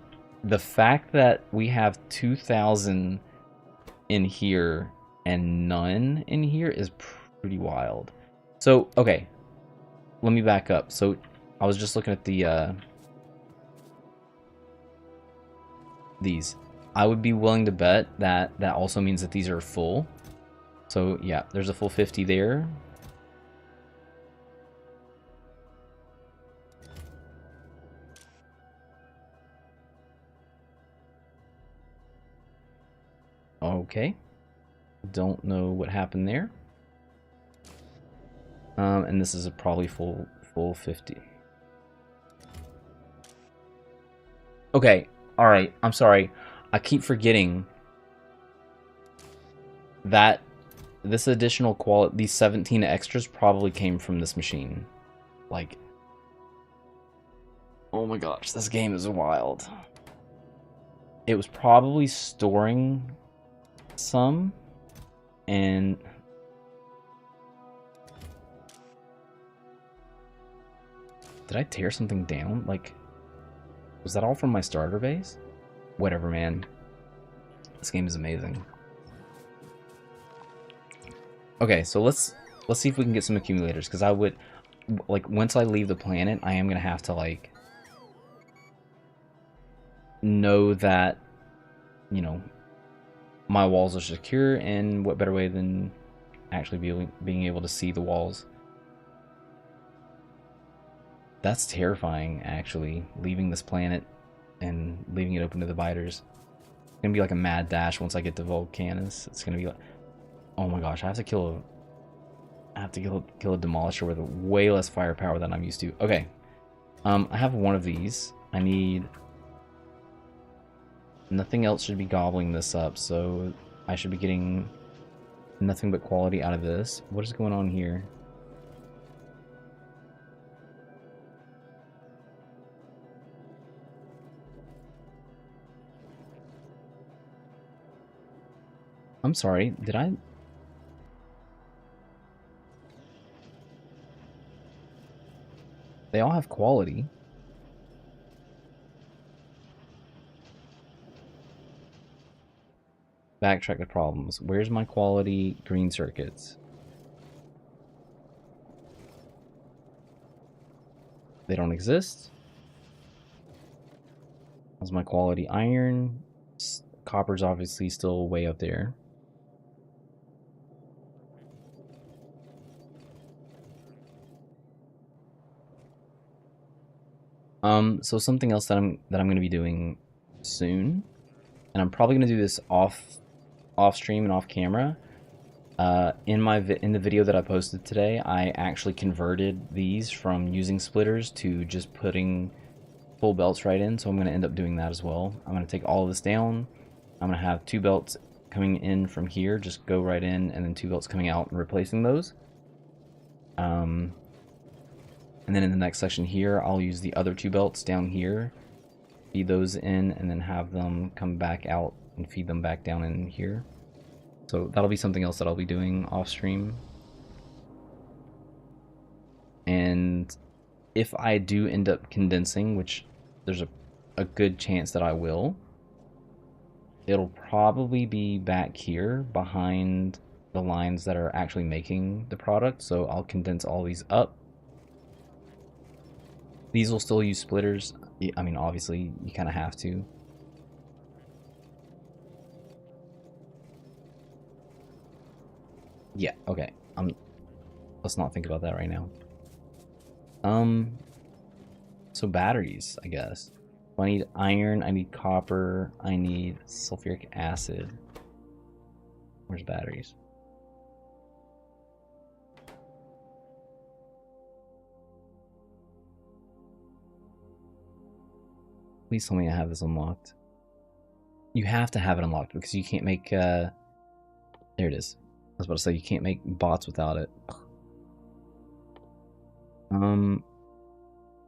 the fact that we have 2,000 in here and none in here is pretty wild. So, okay, let me back up. So, I was just looking at the these. I would be willing to bet that that also means that these are full. So yeah, there's a full 50 there. Okay. Don't know what happened there. And this is a probably full 50. Okay, alright, I'm sorry. I keep forgetting that this additional quality, these 17 extras probably came from this machine. Like, oh my gosh, this game is wild. It was probably storing some, and did I tear something down? Like, was that all from my starter base? Whatever, man. This game is amazing. Okay, so let's see if we can get some accumulators, because I would, like, once I leave the planet, I am gonna have to, like, know that, you know, my walls are secure, and what better way than actually being able to see the walls. That's terrifying, actually, leaving this planet and leaving it open to the biters. It's gonna be like a mad dash once I get to Volcanus. It's gonna be like, oh my gosh, I have to kill a demolisher with way less firepower than I'm used to. Okay, I have one of these. I need, nothing else should be gobbling this up, so I should be getting nothing but quality out of this. What is going on here? I'm sorry, did I? They all have quality. Backtrack the problems. Where's my quality green circuits? They don't exist. How's my quality iron? Copper's obviously still way up there. So something else that I'm going to be doing soon, and I'm probably going to do this off stream and off camera. In the video that I posted today, I actually converted these from using splitters to just putting full belts right in, so I'm going to end up doing that as well. I'm going to take all of this down. I'm going to have 2 belts coming in from here, just go right in, and then 2 belts coming out and replacing those. And then in the next section here, I'll use the other 2 belts down here, feed those in, and then have them come back out and feed them back down in here. So that'll be something else that I'll be doing off stream. And if I do end up condensing, which there's a good chance that I will, it'll probably be back here behind the lines that are actually making the product. So I'll condense all these up. These will still use splitters. I mean, obviously, you kind of have to. Yeah, okay. Let's not think about that right now. So batteries, I guess. I need iron, I need copper, I need sulfuric acid. Where's batteries? Please tell me I have this unlocked. You have to have it unlocked because you can't make, there it is. I was about to say you can't make bots without it.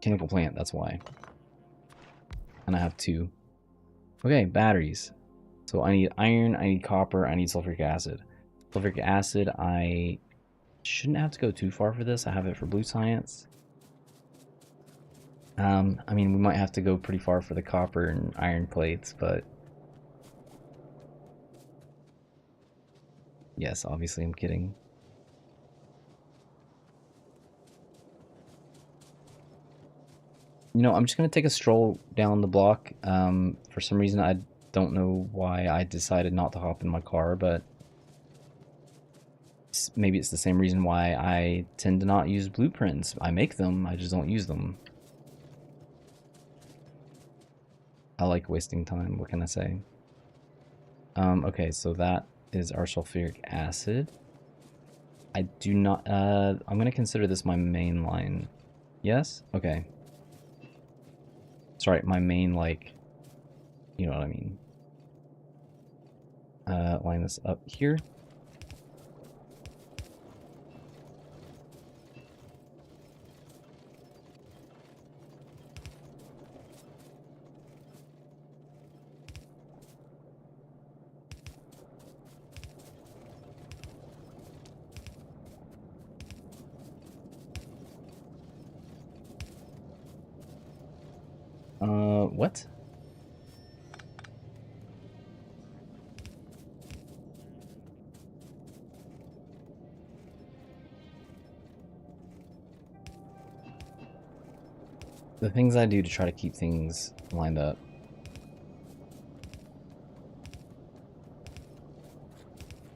Chemical plant, that's why. And I have 2. Okay, batteries. So I need iron, I need copper, I need sulfuric acid. Sulfuric acid, I shouldn't have to go too far for this. I have it for blue science. I mean, we might have to go pretty far for the copper and iron plates, but yes, obviously I'm kidding. You know, I'm just gonna take a stroll down the block. For some reason, don't know why I decided not to hop in my car, but maybe it's the same reason why I tend to not use blueprints. I make them, I just don't use them. I like wasting time, what can I say? Okay, so that is our sulfuric acid. I do not, I'm gonna consider this my main line. Yes? Okay. Sorry, my main, like, you know what I mean. Line this up here. What? The things I do to try to keep things lined up.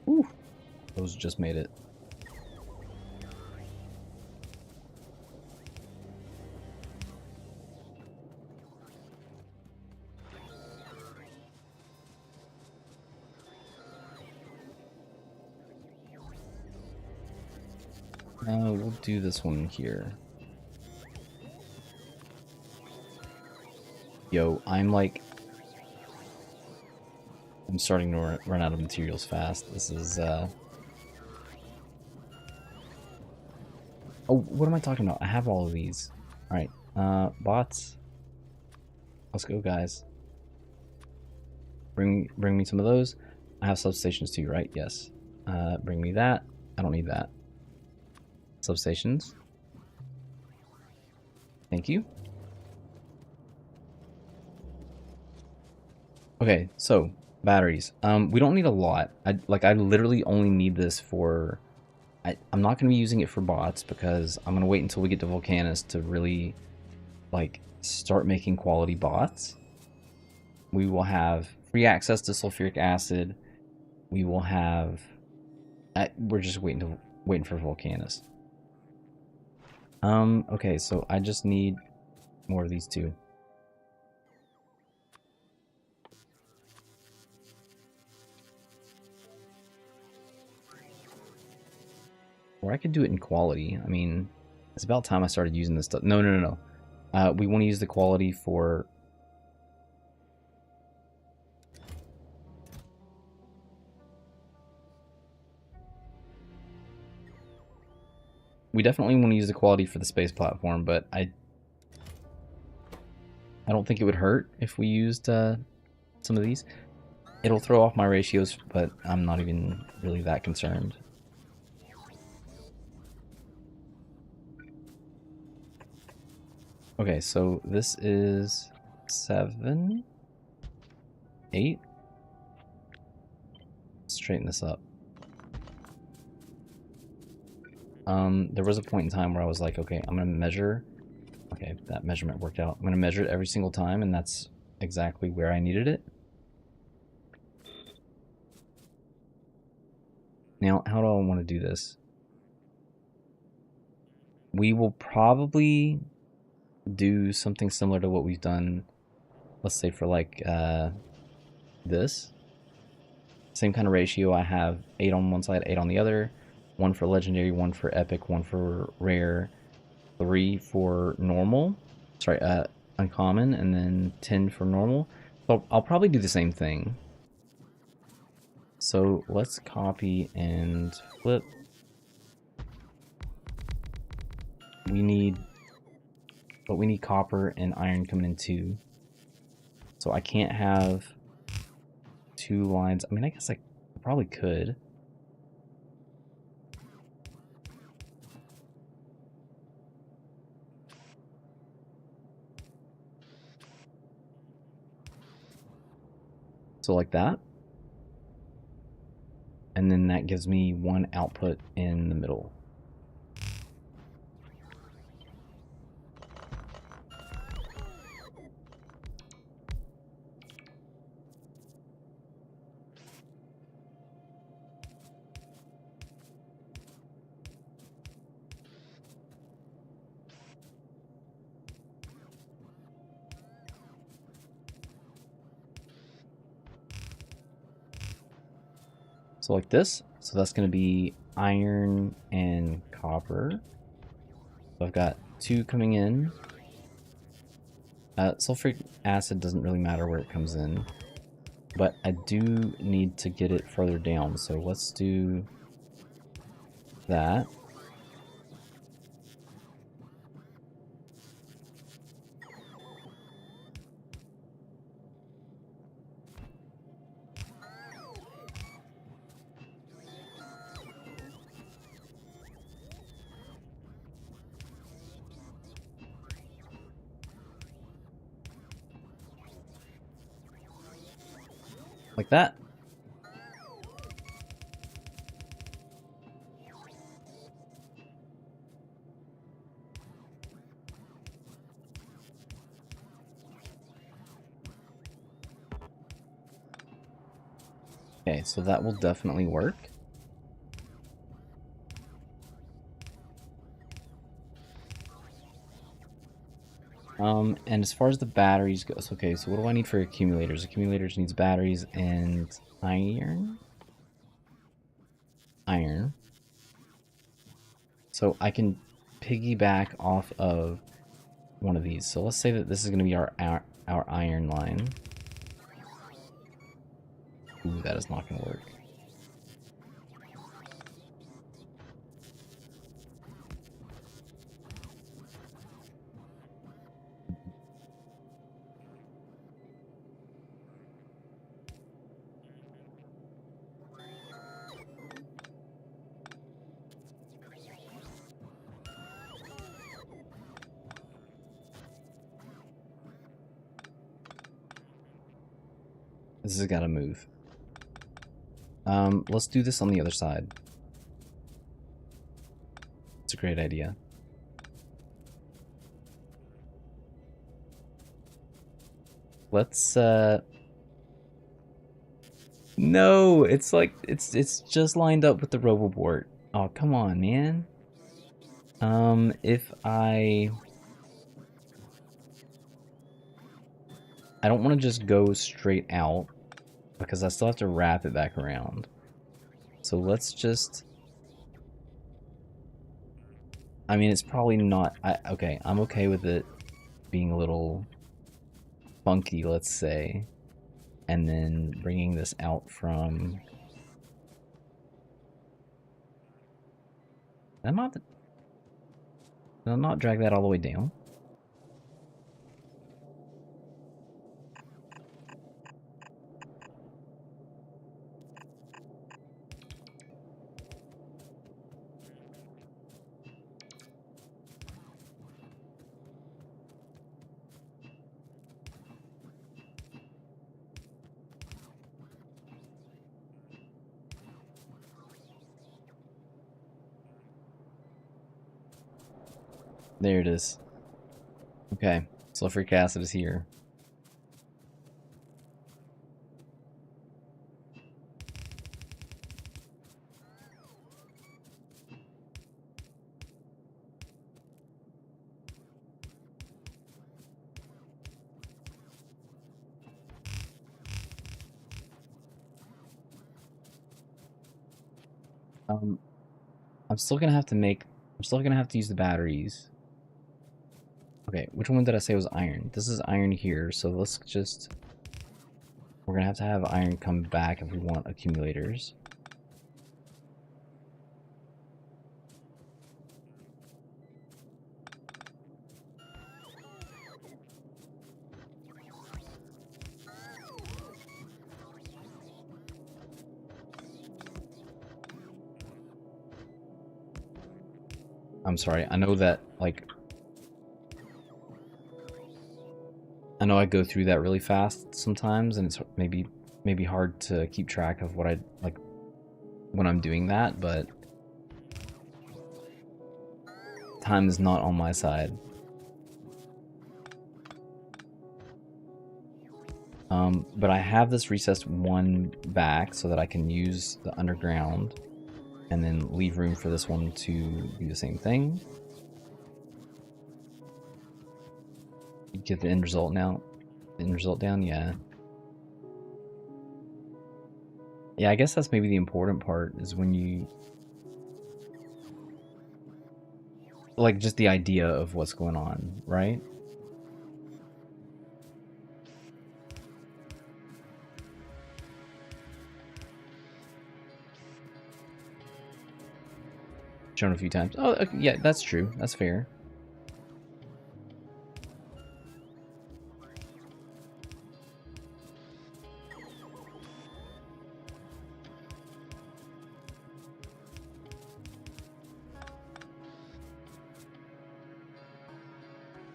Ooh, those just made it. We'll do this one here. Yo, I'm starting to run out of materials fast. This is, Oh, what am I talking about? I have all of these. Alright, bots. Let's go, guys. Bring me some of those. I have substations too, right? Yes. Bring me that. I don't need that. Substations. Thank you. Okay, so batteries. We don't need a lot. I literally only need this for. I'm not gonna be using it for bots because I'm gonna wait until we get to Volcanus to really, like, start making quality bots. We will have free access to sulfuric acid. We will have. We're just waiting for Volcanus. Okay, so I just need more of these two. Or I could do it in quality. I mean, it's about time I started using this stuff. No. We want to use the quality for... We definitely want to use the quality for the space platform, but I don't think it would hurt if we used some of these. It'll throw off my ratios, but I'm not even really that concerned. Okay, so this is 7, 8. Straighten this up. There was a point in time where I was like, okay, I'm gonna measure. Okay, that measurement worked out. I'm gonna measure it every single time, and that's exactly where I needed it. Now, how do I want to do this? We will probably do something similar to what we've done, let's say for like this. Same kind of ratio. I have 8 on one side, 8 on the other. 1 for legendary, 1 for epic, 1 for rare, 3 for normal. Sorry, uncommon, and then 10 for normal. So I'll probably do the same thing. So let's copy and flip. We need copper and iron coming in too. So I can't have 2 lines. I mean, I guess I probably could. So like that. And then that gives me 1 output in the middle. So like this. So that's going to be iron and copper. So I've got 2 coming in. Sulfuric acid doesn't really matter where it comes in, but I do need to get it further down. So let's do that. Like that. Okay, so that will definitely work. And as far as the batteries goes, okay, so what do I need for accumulators? Accumulators needs batteries and iron. Iron. So I can piggyback off of one of these. So let's say that this is going to be our iron line. Ooh, that is not going to work. This has got to move. Let's do this on the other side. It's a great idea. Let's, No! It's like, it's just lined up with the Robobort. Oh, come on, man. If I don't want to just go straight out, because I still have to wrap it back around. So let's just... I mean, it's probably not... okay, I'm okay with it being a little funky, let's say. And then bringing this out from... Did I not drag that all the way down? There it is. Okay, sulfuric acid is here. I'm still gonna have to use the batteries. Okay, which one did I say was iron? This is iron here, so let's just... We're gonna have to have iron come back if we want accumulators. I'm sorry, I know that, like... I know I go through that really fast sometimes, and it's maybe hard to keep track of what I, like, when I'm doing that, but... Time is not on my side. But I have this recessed one back so that I can use the underground and then leave room for this one to do the same thing. Get the end result now. The end result down, yeah. Yeah, I guess that's maybe the important part is when you like just the idea of what's going on, right? Shown a few times. Oh, okay, yeah, that's true. That's fair.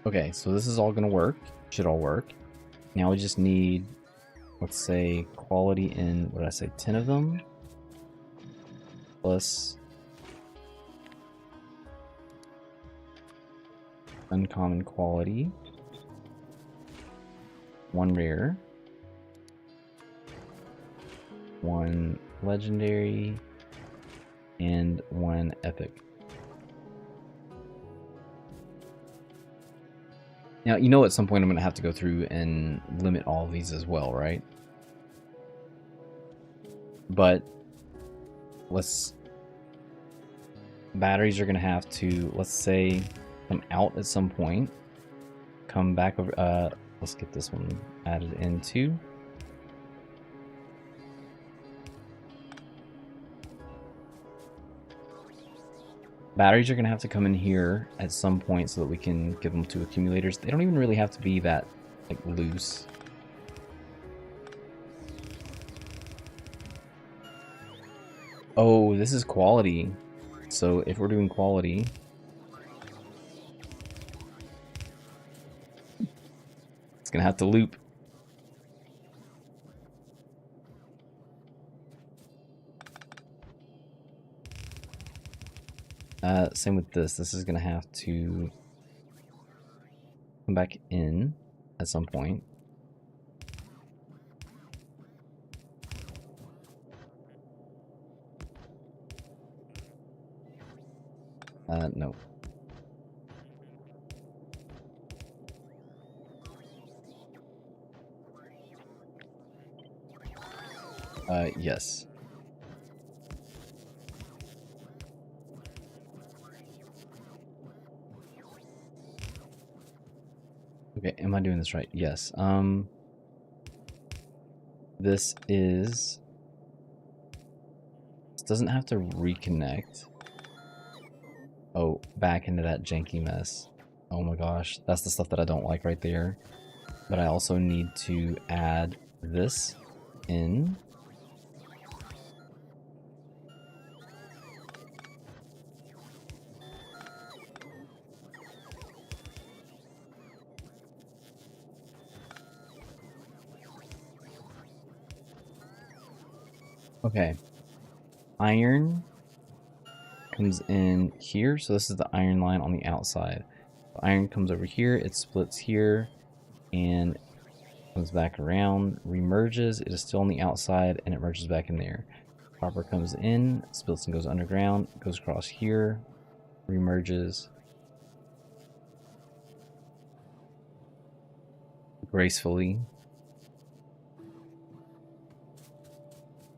Okay, so this is all gonna work. Should all work. Now we just need, let's say, quality in, what did I say, 10 of them? Plus uncommon quality. 1 rare. 1 legendary. And 1 epic. Now, you know at some point I'm going to have to go through and limit all of these as well, right? But let's... Batteries are going to have to, let's say, come out at some point. Come back over... let's get this one added into. Batteries are going to have to come in here at some point so that we can give them to accumulators. They don't even really have to be that like loose. Oh, this is quality. So if we're doing quality, it's going to have to loop. Same with this. This is going to have to come back in at some point. No. Yes. Okay, am I doing this right? Yes. This doesn't have to reconnect. Oh, back into that janky mess. Oh my gosh, that's the stuff that I don't like right there. But I also need to add this in. Okay. Iron comes in here, so this is the iron line on the outside. The iron comes over here, it splits here, and comes back around, remerges, it is still on the outside, and it merges back in there. Copper comes in, splits and goes underground, goes across here, remerges gracefully,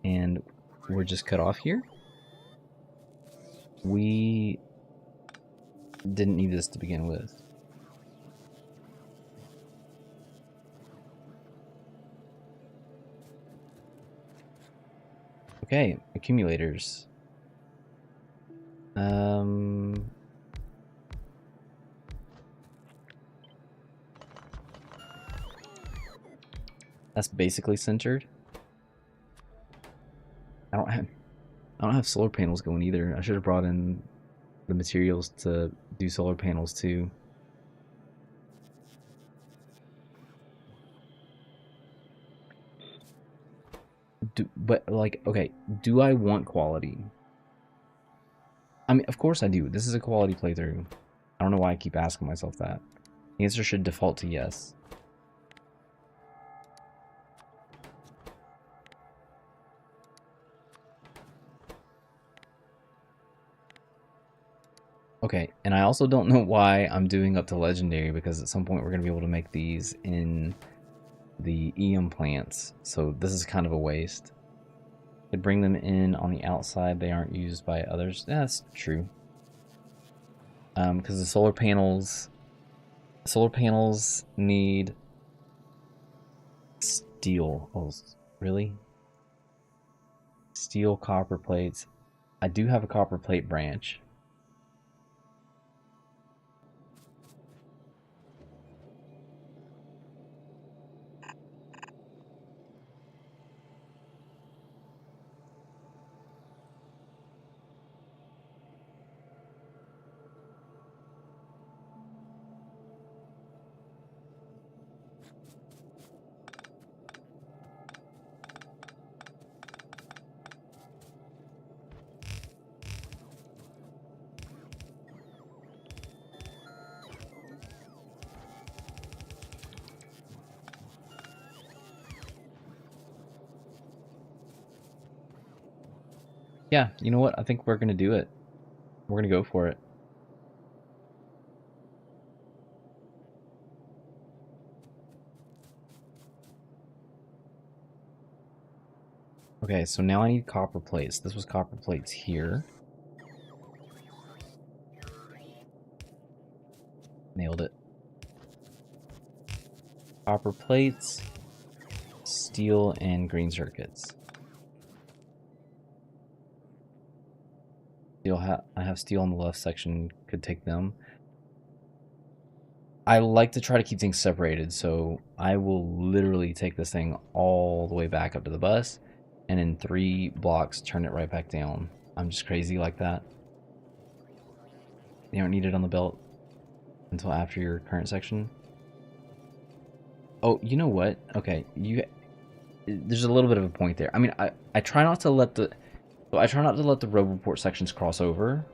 and we're just cut off here. We didn't need this to begin with. Okay, accumulators. That's basically centered. I don't have solar panels going either. I should have brought in the materials to do solar panels too. But like, okay, do I want quality? I mean, of course I do. This is a quality playthrough. I don't know why I keep asking myself that. The answer should default to yes. Okay, and I also don't know why I'm doing up to legendary, because at some point we're going to be able to make these in the EM plants, so this is kind of a waste. Could bring them in on the outside. They aren't used by others. Yeah, that's true. Because the solar panels need steel. Oh, really? Steel copper plates. I do have a copper plate branch. Yeah, you know what? I think we're gonna do it. We're gonna go for it. Okay, so now I need copper plates. This was copper plates here. Nailed it. Copper plates, steel, and green circuits. I have steel on the left section, could take them. I like to try to keep things separated, so I will literally take this thing all the way back up to the bus, and in 3 blocks, turn it right back down. I'm just crazy like that. They aren't needed on the belt until after your current section. Oh, you know what? Okay, there's a little bit of a point there. I mean, I try not to let the Roboport sections cross over,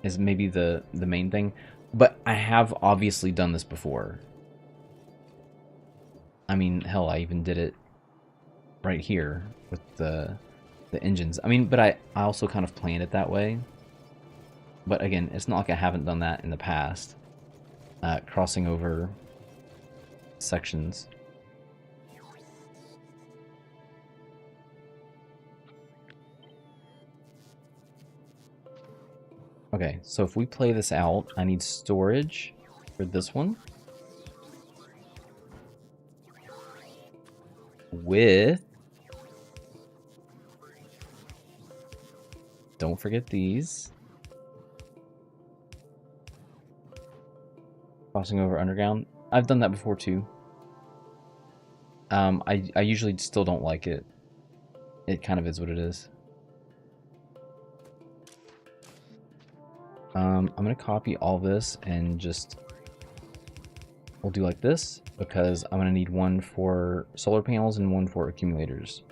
is maybe the main thing. But I have obviously done this before. I mean, hell, I even did it right here with the engines. I mean, but I also kind of planned it that way. But again, it's not like I haven't done that in the past. Crossing over sections. Okay, so if we play this out, I need storage for this one. With... Don't forget these. Crossing over underground. I've done that before too. I usually still don't like it. It kind of is what it is. I'm gonna copy all this and just we'll do like this because I'm gonna need one for solar panels and one for accumulators.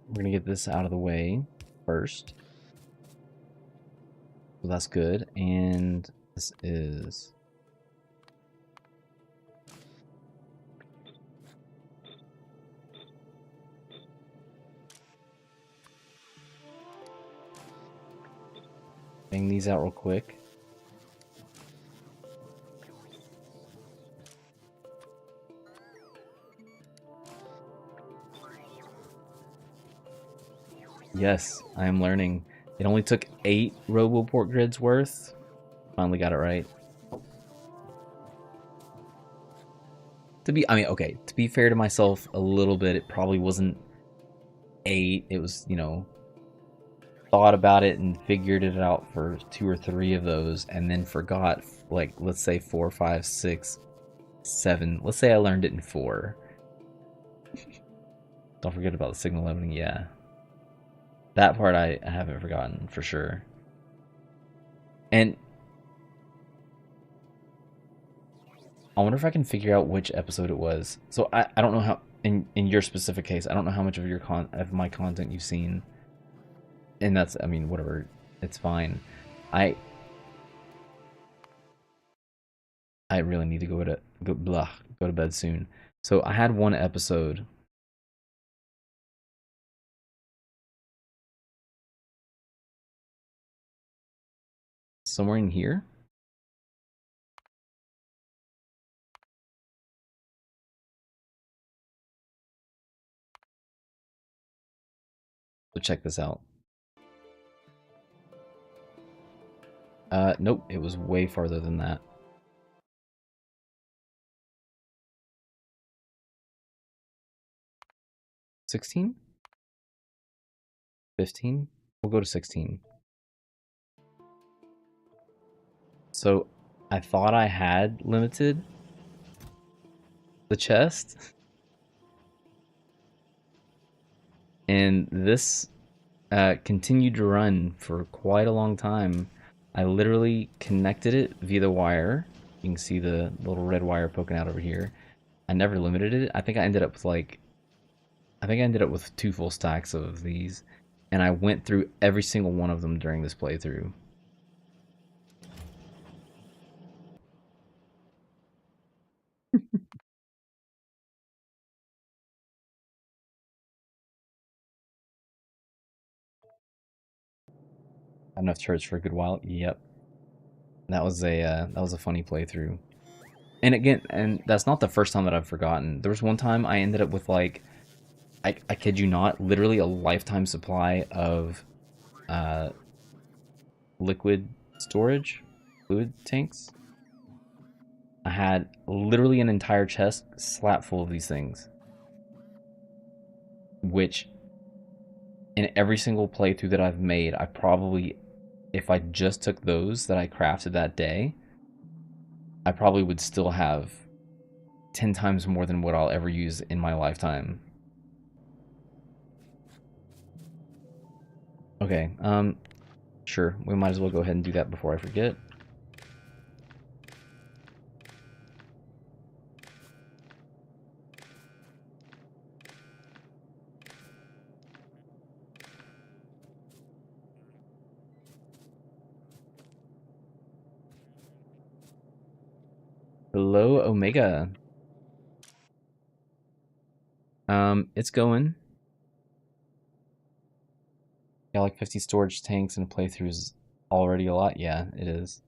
We're gonna get this out of the way first. So that's good. And this is... Bang these out real quick. Yes, I am learning. It only took 8 Roboport grids worth. Finally got it right. To be fair to myself a little bit, it probably wasn't 8. It was, you know, thought about it and figured it out for 2 or 3 of those and then forgot, like, let's say 4, 5, 6, 7. Let's say I learned it in 4. Don't forget about the signal loading, yeah. That part I haven't forgotten for sure. And I wonder if I can figure out which episode it was. So I don't know how in your specific case, I don't know how much of your of my content you've seen. And that's, I mean, whatever, it's fine. I really need to go to bed soon. So I had one episode somewhere in here. So check this out. Nope, it was way farther than that. 16? 15? We'll go to 16. So I thought I had limited the chest, and this continued to run for quite a long time. I literally connected it via the wire. You can see the little red wire poking out over here. I never limited it. I think I ended up with 2 full stacks of these, and I went through every single one of them during this playthrough. Enough turrets for a good while. Yep, that was a funny playthrough. And again, and that's not the first time that I've forgotten. There was one time I ended up with like, I kid you not, literally a lifetime supply of uh, liquid storage, fluid tanks. I had literally an entire chest slap full of these things, which in every single playthrough that I've made, I probably, if I just took those that I crafted that day, I probably would still have 10 times more than what I'll ever use in my lifetime. Okay, sure, we might as well go ahead and do that before I forget. Hello, Omega. It's going. Got like 50 storage tanks and a playthrough is already a lot. Yeah, it is.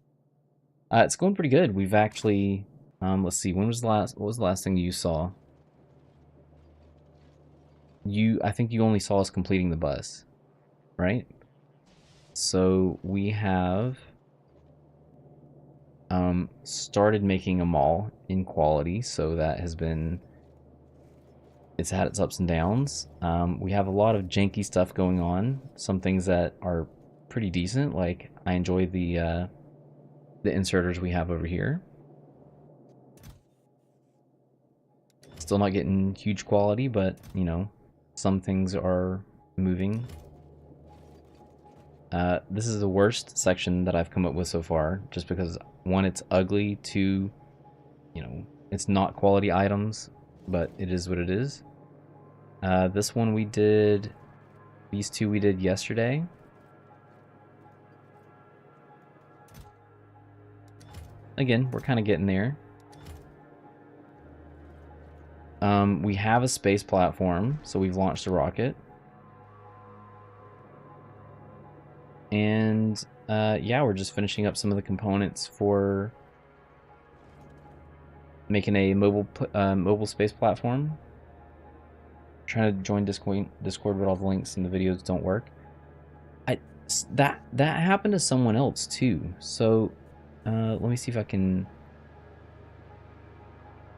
It's going pretty good. We've actually, let's see, what was the last thing you saw? I think you only saw us completing the bus, right? So we have, started making a mall in quality, so that has been, it's had its ups and downs. We have a lot of janky stuff going on. Some things that are pretty decent, like I enjoy the inserters we have over here. Still not getting huge quality, but you know, some things are moving. This is the worst section that I've come up with so far, just because one, it's ugly, two, you know, it's not quality items, but it is what it is. This one we did, these two we did yesterday. Again, we're kind of getting there. We have a space platform, so we've launched a rocket. And yeah, we're just finishing up some of the components for making a mobile space platform. Trying to join Discord, but all the links in the videos don't work. That happened to someone else too. So let me see if I can.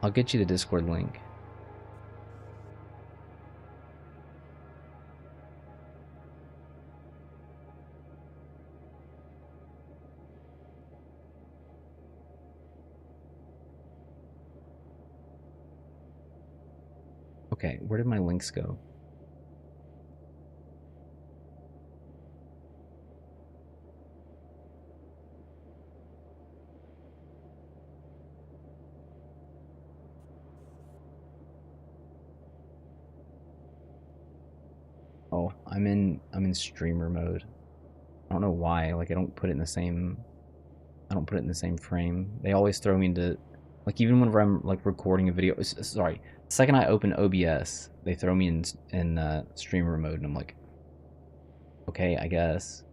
I'll get you the Discord link. Okay, where did my links go? Oh, I'm in streamer mode. I don't know why. Like I don't put it in the same frame. They always throw me into Like even whenever I'm like recording a video, sorry, the second I open OBS, they throw me in streamer mode, and I'm like, okay, I guess.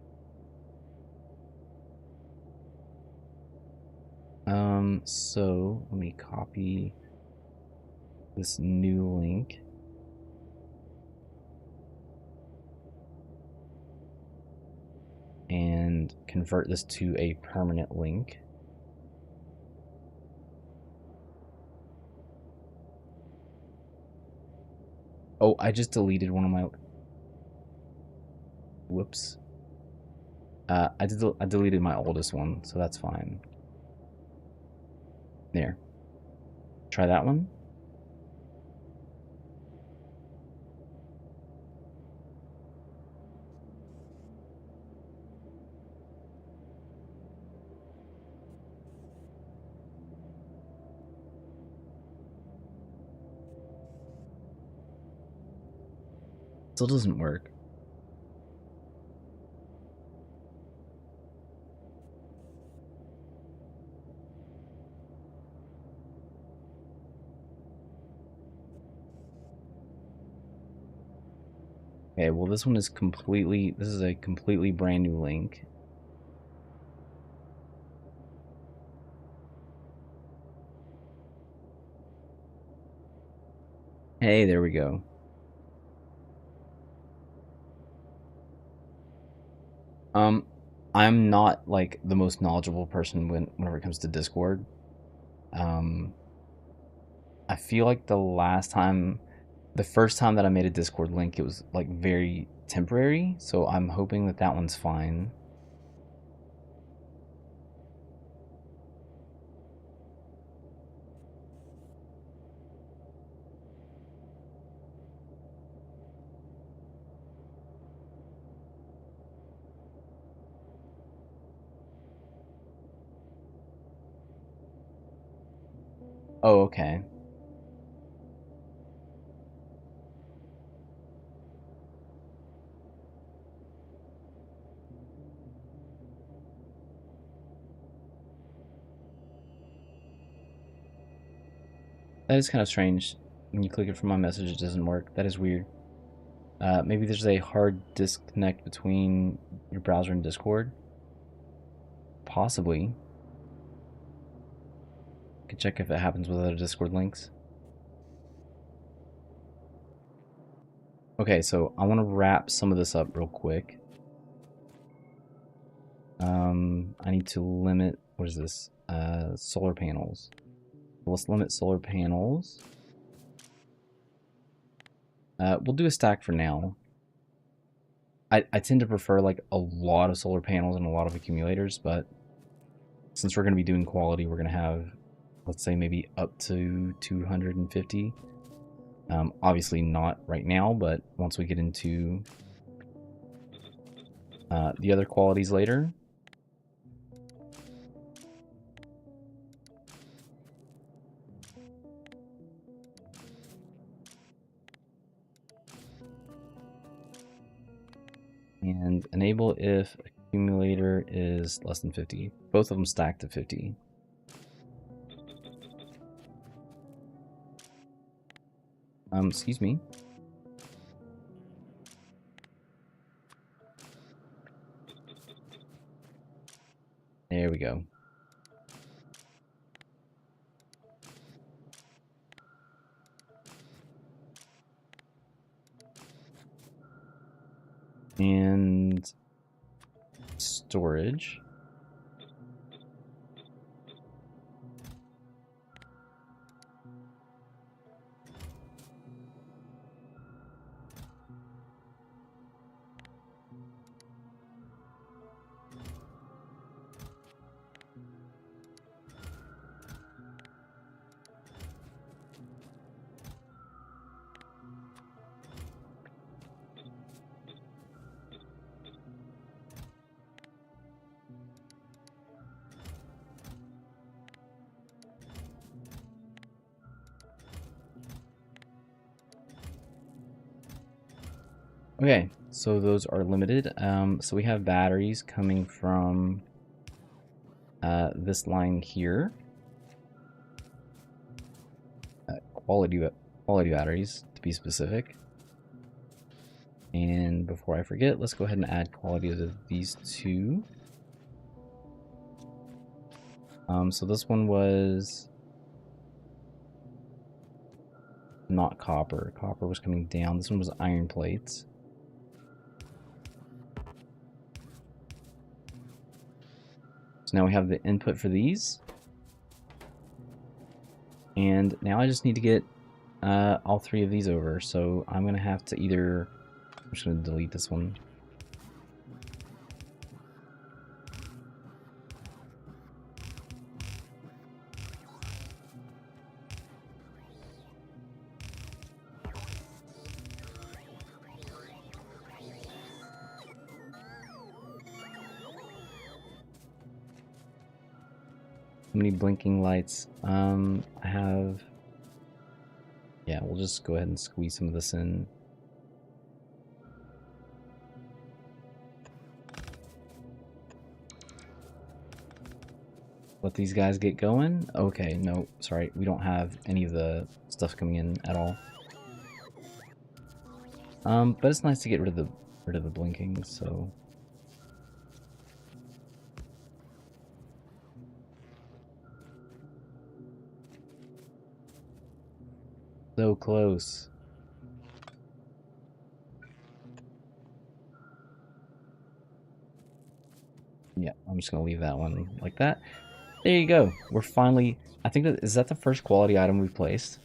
So let me copy this new link. And convert this to a permanent link. Oh, I just deleted one of my... Whoops. I deleted my oldest one, so that's fine. There. Try that one. Still doesn't work. Okay, well this one is completely... This is a completely brand new link. Hey, there we go. I'm not like the most knowledgeable person whenever it comes to Discord. I feel like the first time that I made a Discord link, it was like very temporary, so I'm hoping that that one's fine. Oh, okay. That is kind of strange. When you click it from my message, it doesn't work. That is weird. Maybe there's a hard disconnect between your browser and Discord. Possibly. Could check if it happens with other Discord links. Okay, so I want to wrap some of this up real quick. I need to limit, what is this? Solar panels. Let's limit solar panels. We'll do a stack for now. I tend to prefer like a lot of solar panels and a lot of accumulators, but since we're going to be doing quality, we're going to have, let's say, maybe up to 250. Obviously not right now, but once we get into the other qualities later. And enable if accumulator is less than 50. Both of them stack to 50. Excuse me. There we go. And storage. Okay, so those are limited. So we have batteries coming from this line here. quality batteries to be specific. And before I forget, let's go ahead and add quality to these two. So this one was not copper. Copper was coming down. This one was iron plates. So now we have the input for these. And now I just need to get all three of these over. So I'm going to have to either... I'm just going to delete this one. How many blinking lights? I have... Yeah, we'll just go ahead and squeeze some of this in. Let these guys get going. Okay, no, sorry, we don't have any of the stuff coming in at all. But it's nice to get rid of the blinking, so... So close. Yeah, I'm just gonna leave that one like that. There you go. We're finally... I think is that the first quality item we've placed?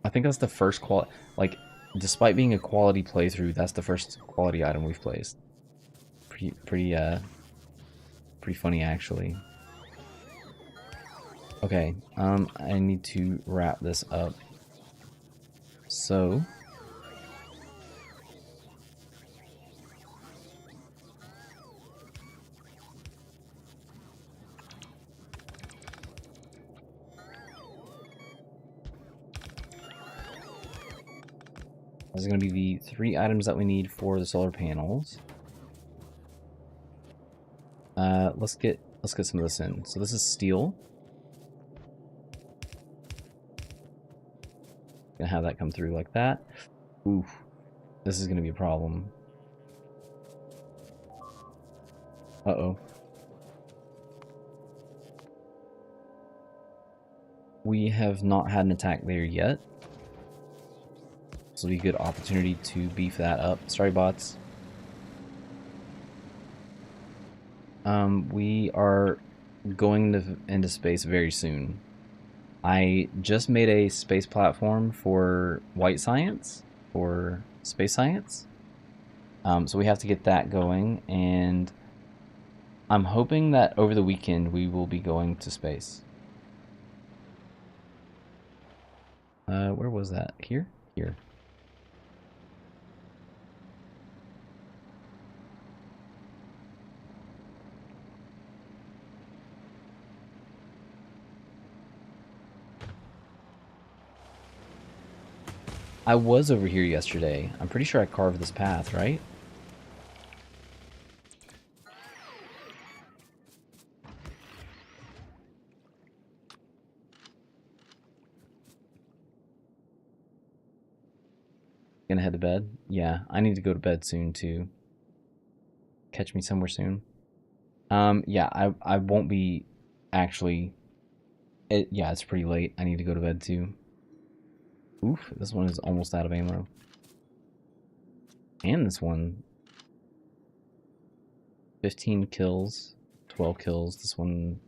I think that's the first quality... Like, despite being a quality playthrough, that's the first quality item we've placed. Pretty funny, actually. Okay, I need to wrap this up. So... This is going to be the 3 items that we need for the solar panels. Let's get some of this in. So this is steel. Gonna have that come through like that. Oof, this is gonna be a problem. Uh-oh. We have not had an attack there yet. This will be a good opportunity to beef that up. Sorry, bots. We are going into space very soon. I just made a space platform for white science, for space science. So we have to get that going, and I'm hoping that over the weekend we will be going to space. Where was that? Here? Here. I was over here yesterday. I'm pretty sure I carved this path, right? Gonna head to bed? Yeah, I need to go to bed soon too. Catch me somewhere soon. Yeah, I won't be actually... yeah, it's pretty late. I need to go to bed too. Oof, this one is almost out of ammo. And this one... 15 kills, 12 kills. This one...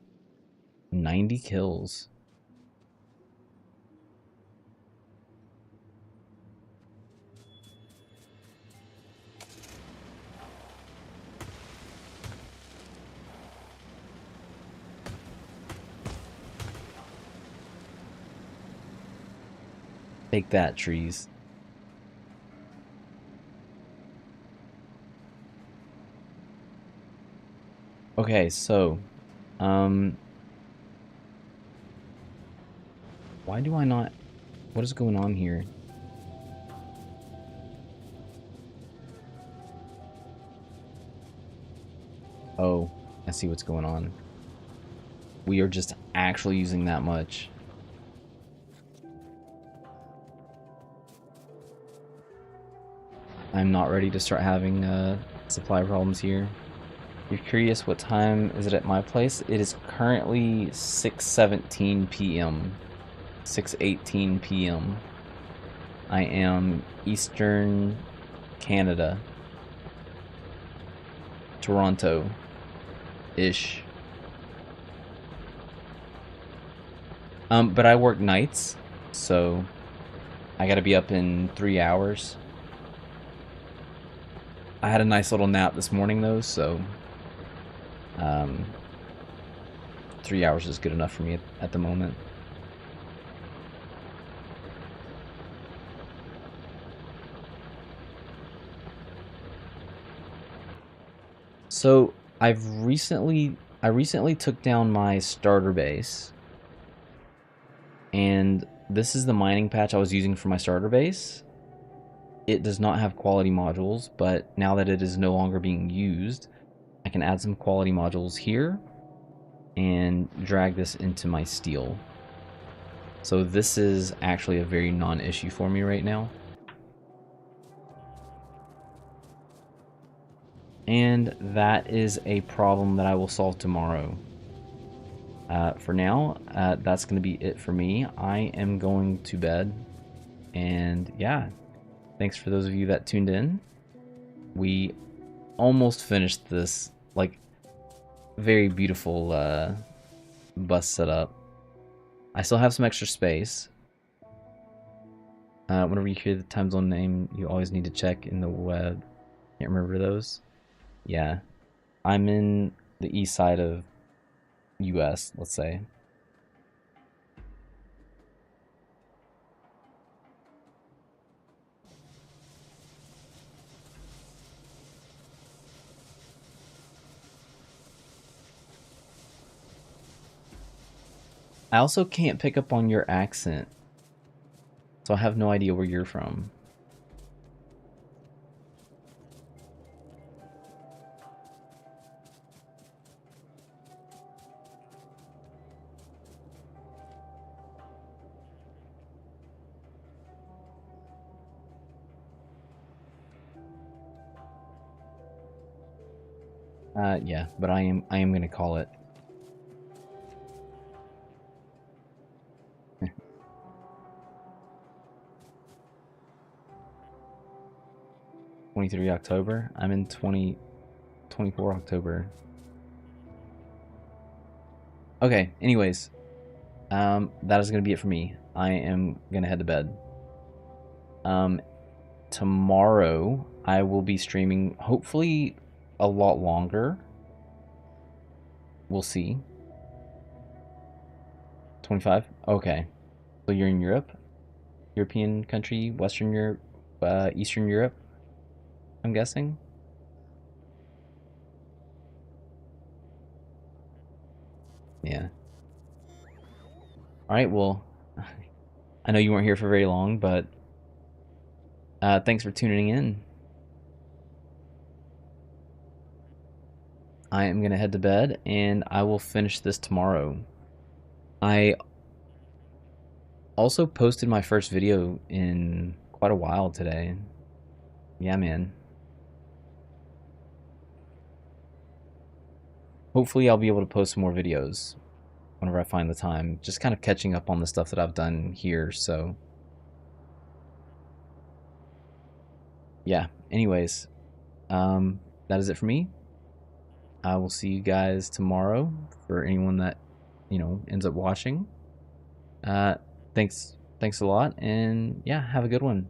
90 kills. Take that, trees. Okay, so, why do I not... What is going on here? Oh, I see what's going on. We are just actually using that much. I'm not ready to start having supply problems here. You're curious what time is it at my place? It is currently 6:17 p.m. 6:18 p.m. I am Eastern Canada. Toronto-ish. But I work nights, so I gotta be up in 3 hours. I had a nice little nap this morning though, so um, 3 hours is good enough for me at the moment. So I recently took down my starter base, and this is the mining patch I was using for my starter base. It does not have quality modules, but now that it is no longer being used, I can add some quality modules here and drag this into my steel. So this is actually a very non-issue for me right now. And that is a problem that I will solve tomorrow. For now, that's going to be it for me. I am going to bed. And yeah, thanks for those of you that tuned in. We almost finished this, like, very beautiful bus setup. I still have some extra space. Whenever you hear the time zone name, you always need to check in the web. Can't remember those. Yeah, I'm in the east side of US, let's say. I also can't pick up on your accent, so I have no idea where you're from. Yeah, but I am gonna call it. 23 October. I'm in 24 October. Okay, anyways, that is gonna be it for me. I am gonna head to bed. Tomorrow I will be streaming, hopefully a lot longer. We'll see. 25? Okay. So you're in Europe? European country? Western Europe? Eastern Europe? I'm guessing? Yeah. Alright, well, I know you weren't here for very long, but thanks for tuning in. I am going to head to bed, and I will finish this tomorrow. I also posted my first video in quite a while today. Yeah, man. Hopefully I'll be able to post some more videos whenever I find the time. Just kind of catching up on the stuff that I've done here, so yeah. Anyways, that is it for me. I will see you guys tomorrow for anyone that, ends up watching. Uh, thanks a lot, and yeah, have a good one.